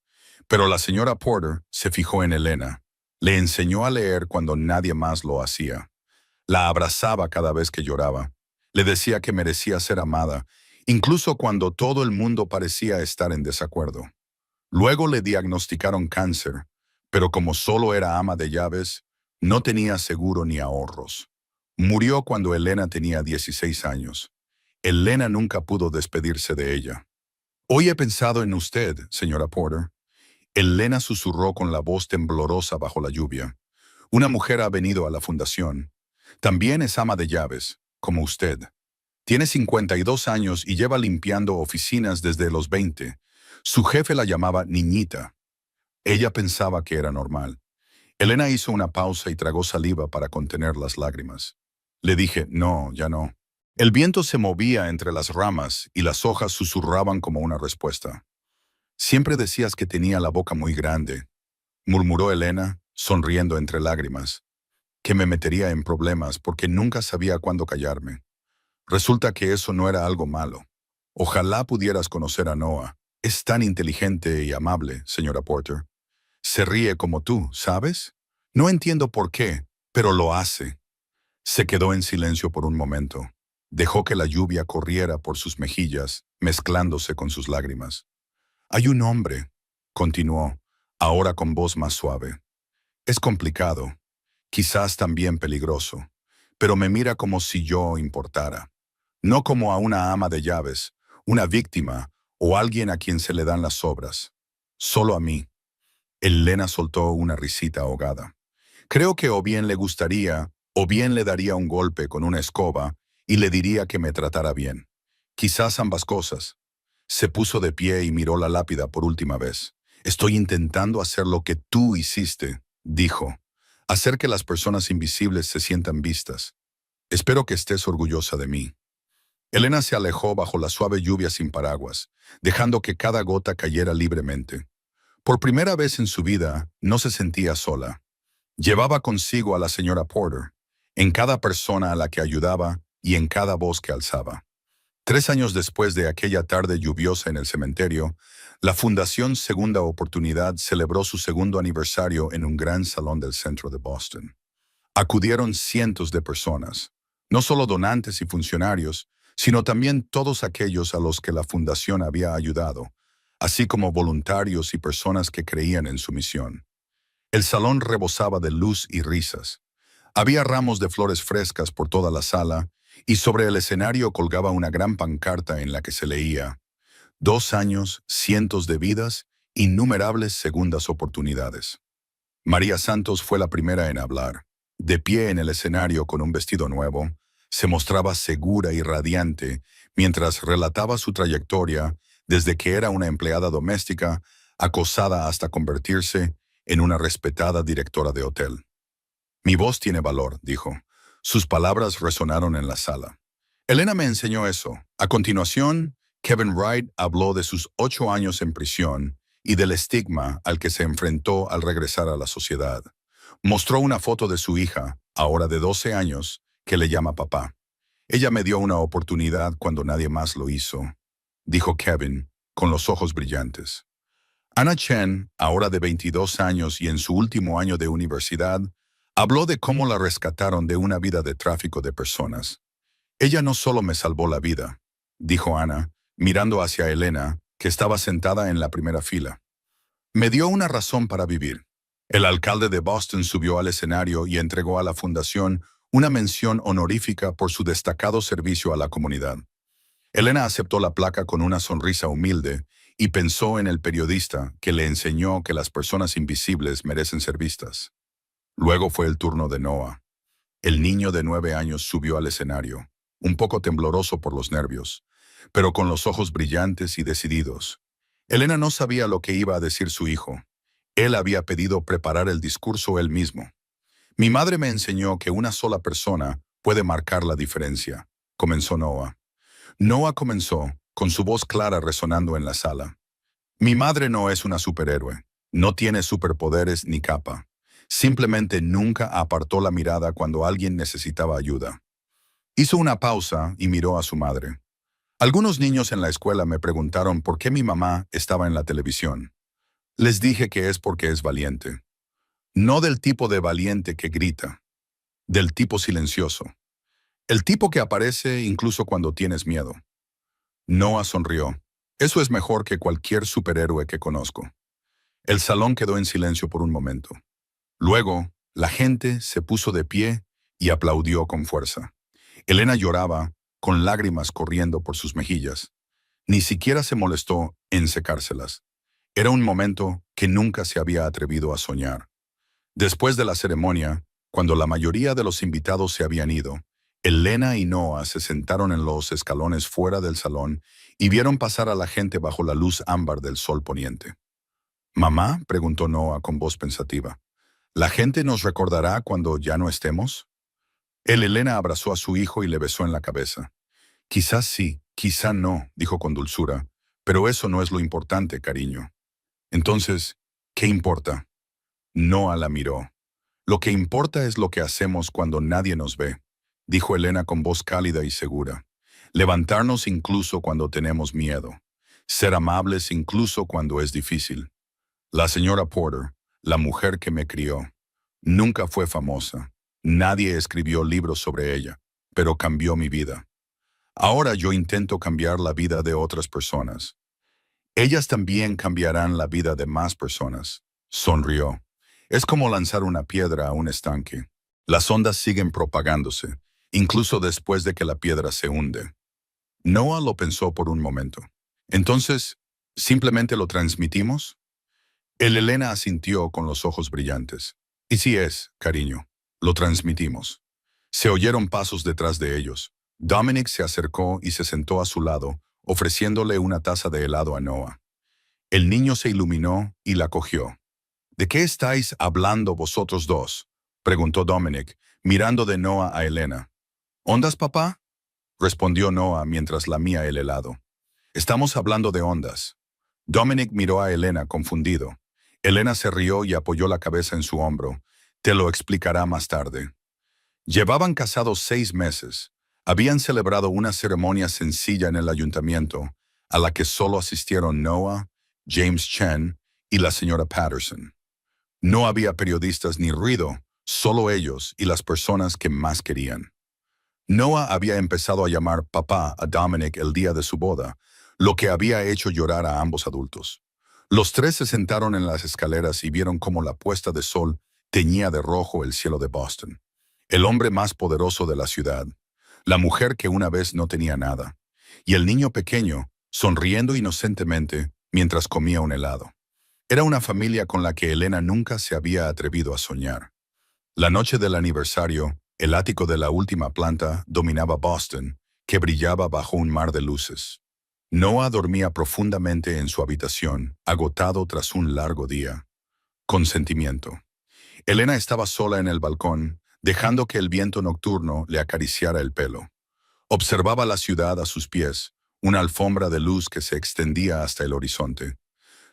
Pero la señora Porter se fijó en Elena. Le enseñó a leer cuando nadie más lo hacía. La abrazaba cada vez que lloraba. Le decía que merecía ser amada, incluso cuando todo el mundo parecía estar en desacuerdo. Luego le diagnosticaron cáncer, pero como solo era ama de llaves, no tenía seguro ni ahorros. Murió cuando Elena tenía 16 años. Elena nunca pudo despedirse de ella. Hoy he pensado en usted, señora Porter. Elena susurró con la voz temblorosa bajo la lluvia. Una mujer ha venido a la fundación. También es ama de llaves, como usted. Tiene 52 años y lleva limpiando oficinas desde los 20. Su jefe la llamaba niñita. Ella pensaba que era normal. Elena hizo una pausa y tragó saliva para contener las lágrimas. Le dije, no, ya no. El viento se movía entre las ramas y las hojas susurraban como una respuesta. Siempre decías que tenía la boca muy grande, murmuró Elena, sonriendo entre lágrimas, que me metería en problemas porque nunca sabía cuándo callarme. Resulta que eso no era algo malo. Ojalá pudieras conocer a Noah. Es tan inteligente y amable, señora Porter. Se ríe como tú, ¿sabes? No entiendo por qué, pero lo hace. Se quedó en silencio por un momento. Dejó que la lluvia corriera por sus mejillas, mezclándose con sus lágrimas. Hay un hombre, continuó, ahora con voz más suave. Es complicado, quizás también peligroso, pero me mira como si yo importara. No como a una ama de llaves, una víctima o alguien a quien se le dan las obras. Solo a mí. Elena soltó una risita ahogada. Creo que o bien le gustaría, o bien le daría un golpe con una escoba y le diría que me tratara bien. Quizás ambas cosas. Se puso de pie y miró la lápida por última vez. Estoy intentando hacer lo que tú hiciste, dijo. Hacer que las personas invisibles se sientan vistas. Espero que estés orgullosa de mí. Elena se alejó bajo la suave lluvia sin paraguas, dejando que cada gota cayera libremente. Por primera vez en su vida, no se sentía sola. Llevaba consigo a la señora Porter, en cada persona a la que ayudaba y en cada voz que alzaba. 3 años después de aquella tarde lluviosa en el cementerio, la Fundación Segunda Oportunidad celebró su segundo aniversario en un gran salón del centro de Boston. Acudieron cientos de personas, no solo donantes y funcionarios, sino también todos aquellos a los que la Fundación había ayudado, así como voluntarios y personas que creían en su misión. El salón rebosaba de luz y risas. Había ramos de flores frescas por toda la sala, y sobre el escenario colgaba una gran pancarta en la que se leía: 2 años, cientos de vidas, innumerables segundas oportunidades. María Santos fue la primera en hablar. De pie en el escenario con un vestido nuevo, se mostraba segura y radiante mientras relataba su trayectoria desde que era una empleada doméstica, acosada hasta convertirse en una respetada directora de hotel. Mi voz tiene valor, dijo. Sus palabras resonaron en la sala. Elena me enseñó eso. A continuación, Kevin Wright habló de sus 8 años en prisión y del estigma al que se enfrentó al regresar a la sociedad. Mostró una foto de su hija, ahora de 12 años, que le llama papá. Ella me dio una oportunidad cuando nadie más lo hizo, dijo Kevin, con los ojos brillantes. Anna Chen, ahora de 22 años y en su último año de universidad, habló de cómo la rescataron de una vida de tráfico de personas. Ella no solo me salvó la vida, dijo Anna, mirando hacia Elena, que estaba sentada en la primera fila. Me dio una razón para vivir. El alcalde de Boston subió al escenario y entregó a la fundación una mención honorífica por su destacado servicio a la comunidad. Elena aceptó la placa con una sonrisa humilde y pensó en el periodista que le enseñó que las personas invisibles merecen ser vistas. Luego fue el turno de Noah. El niño de 9 años subió al escenario, un poco tembloroso por los nervios, pero con los ojos brillantes y decididos. Elena no sabía lo que iba a decir su hijo. Él había pedido preparar el discurso él mismo. Mi madre me enseñó que una sola persona puede marcar la diferencia, comenzó Noah. Noah comenzó, con su voz clara resonando en la sala. Mi madre no es una superhéroe, no tiene superpoderes ni capa. Simplemente nunca apartó la mirada cuando alguien necesitaba ayuda. Hizo una pausa y miró a su madre. Algunos niños en la escuela me preguntaron por qué mi mamá estaba en la televisión. Les dije que es porque es valiente. No del tipo de valiente que grita, del tipo silencioso. El tipo que aparece incluso cuando tienes miedo. Noah sonrió. Eso es mejor que cualquier superhéroe que conozco. El salón quedó en silencio por un momento. Luego, la gente se puso de pie y aplaudió con fuerza. Elena lloraba, con lágrimas corriendo por sus mejillas. Ni siquiera se molestó en secárselas. Era un momento que nunca se había atrevido a soñar. Después de la ceremonia, cuando la mayoría de los invitados se habían ido, Elena y Noah se sentaron en los escalones fuera del salón y vieron pasar a la gente bajo la luz ámbar del sol poniente. «¿Mamá?», preguntó Noah con voz pensativa. «¿La gente nos recordará cuando ya no estemos?». Elena abrazó a su hijo y le besó en la cabeza. «Quizás sí, quizá no», dijo con dulzura, «pero eso no es lo importante, cariño». «Entonces, ¿qué importa?». Noah la miró. «Lo que importa es lo que hacemos cuando nadie nos ve», dijo Elena con voz cálida y segura. «Levantarnos incluso cuando tenemos miedo. Ser amables incluso cuando es difícil». La señora Porter, la mujer que me crió, nunca fue famosa. Nadie escribió libros sobre ella, pero cambió mi vida. Ahora yo intento cambiar la vida de otras personas. Ellas también cambiarán la vida de más personas. Sonrió. Es como lanzar una piedra a un estanque. Las ondas siguen propagándose, incluso después de que la piedra se hunde. Noah lo pensó por un momento. Entonces, ¿simplemente lo transmitimos? Elena asintió con los ojos brillantes. Y sí es, cariño, lo transmitimos. Se oyeron pasos detrás de ellos. Dominic se acercó y se sentó a su lado, ofreciéndole una taza de helado a Noah. El niño se iluminó y la cogió. «¿De qué estáis hablando vosotros dos?», preguntó Dominic, mirando de Noah a Elena. «¿Ondas, papá?», respondió Noah mientras lamía el helado. «Estamos hablando de ondas». Dominic miró a Elena confundido. Elena se rió y apoyó la cabeza en su hombro. «Te lo explicará más tarde». Llevaban casados 6 meses. Habían celebrado una ceremonia sencilla en el ayuntamiento, a la que solo asistieron Noah, James Chen y la señora Patterson. No había periodistas ni ruido, solo ellos y las personas que más querían. Noah había empezado a llamar papá a Dominic el día de su boda, lo que había hecho llorar a ambos adultos. Los tres se sentaron en las escaleras y vieron cómo la puesta de sol teñía de rojo el cielo de Boston. El hombre más poderoso de la ciudad, la mujer que una vez no tenía nada, y el niño pequeño, sonriendo inocentemente mientras comía un helado. Era una familia con la que Elena nunca se había atrevido a soñar. La noche del aniversario, el ático de la última planta dominaba Boston, que brillaba bajo un mar de luces. Noah dormía profundamente en su habitación, agotado tras un largo día. Con sentimiento. Elena estaba sola en el balcón, dejando que el viento nocturno le acariciara el pelo. Observaba la ciudad a sus pies, una alfombra de luz que se extendía hasta el horizonte.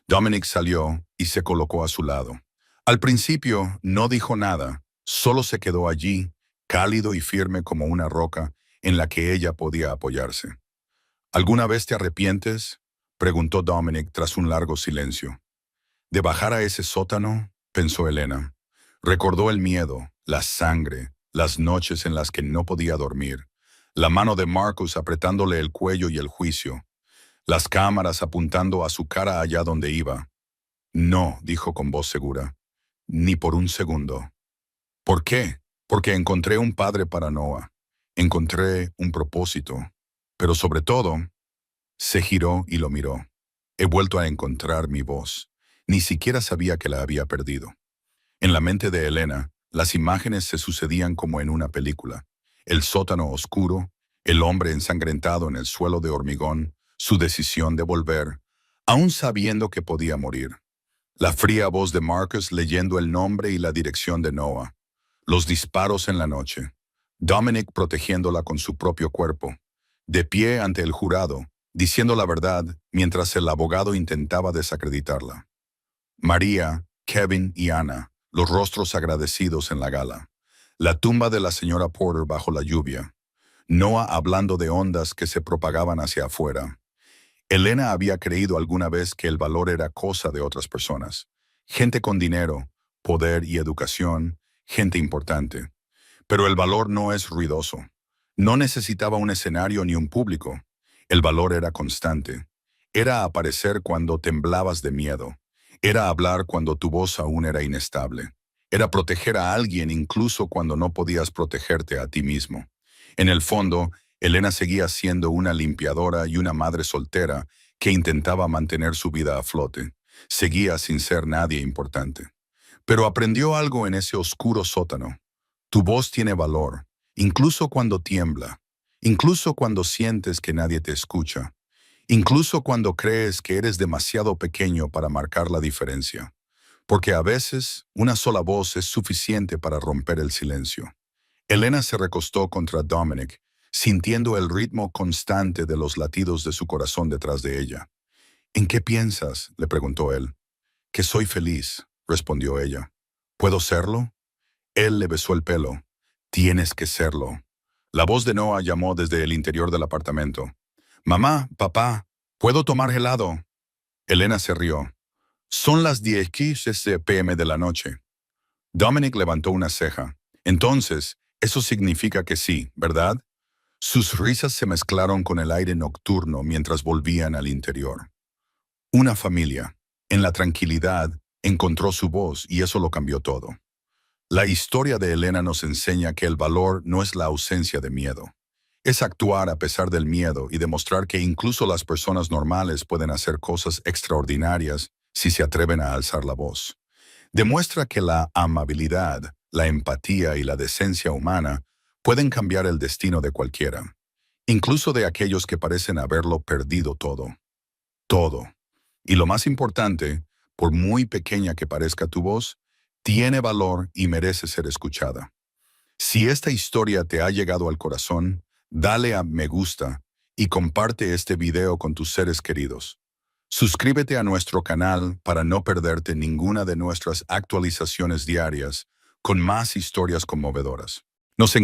Dominic salió y se colocó a su lado. Al principio no dijo nada, solo se quedó allí, cálido y firme como una roca en la que ella podía apoyarse. «¿Alguna vez te arrepientes?», preguntó Dominic tras un largo silencio. «¿De bajar a ese sótano?», pensó Elena. Recordó el miedo, la sangre, las noches en las que no podía dormir, la mano de Marcus apretándole el cuello y el juicio, las cámaras apuntando a su cara allá donde iba. «No», dijo con voz segura, «ni por un segundo». «¿Por qué?». «Porque encontré un padre para Noah. Encontré un propósito. Pero sobre todo», se giró y lo miró. «He vuelto a encontrar mi voz. Ni siquiera sabía que la había perdido». En la mente de Elena, las imágenes se sucedían como en una película. El sótano oscuro, el hombre ensangrentado en el suelo de hormigón, su decisión de volver, aún sabiendo que podía morir. La fría voz de Marcus leyendo el nombre y la dirección de Noah. Los disparos en la noche. Dominic protegiéndola con su propio cuerpo. De pie ante el jurado, diciendo la verdad mientras el abogado intentaba desacreditarla. María, Kevin y Ana, los rostros agradecidos en la gala. La tumba de la señora Porter bajo la lluvia. Noah hablando de ondas que se propagaban hacia afuera. Elena había creído alguna vez que el valor era cosa de otras personas. Gente con dinero, poder y educación, gente importante. Pero el valor no es ruidoso. No necesitaba un escenario ni un público. El valor era constante. Era aparecer cuando temblabas de miedo. Era hablar cuando tu voz aún era inestable. Era proteger a alguien incluso cuando no podías protegerte a ti mismo. En el fondo, Elena seguía siendo una limpiadora y una madre soltera que intentaba mantener su vida a flote. Seguía sin ser nadie importante. Pero aprendió algo en ese oscuro sótano. Tu voz tiene valor, incluso cuando tiembla, incluso cuando sientes que nadie te escucha, incluso cuando crees que eres demasiado pequeño para marcar la diferencia, porque a veces una sola voz es suficiente para romper el silencio. Elena se recostó contra Dominic, sintiendo el ritmo constante de los latidos de su corazón detrás de ella. ¿En qué piensas?, le preguntó él. Que soy feliz, respondió ella. ¿Puedo serlo? Él le besó el pelo. Tienes que serlo. La voz de Noah llamó desde el interior del apartamento. Mamá, papá, ¿puedo tomar helado? Elena se rió. Son las 10:15 p.m. de la noche. Dominic levantó una ceja. Entonces, eso significa que sí, ¿verdad? Sus risas se mezclaron con el aire nocturno mientras volvían al interior. Una familia, en la tranquilidad, encontró su voz y eso lo cambió todo. La historia de Elena nos enseña que el valor no es la ausencia de miedo. Es actuar a pesar del miedo y demostrar que incluso las personas normales pueden hacer cosas extraordinarias si se atreven a alzar la voz. Demuestra que la amabilidad, la empatía y la decencia humana pueden cambiar el destino de cualquiera, incluso de aquellos que parecen haberlo perdido todo. Todo. Y lo más importante, por muy pequeña que parezca tu voz, tiene valor y merece ser escuchada. Si esta historia te ha llegado al corazón, dale a me gusta y comparte este video con tus seres queridos. Suscríbete a nuestro canal para no perderte ninguna de nuestras actualizaciones diarias con más historias conmovedoras. Nos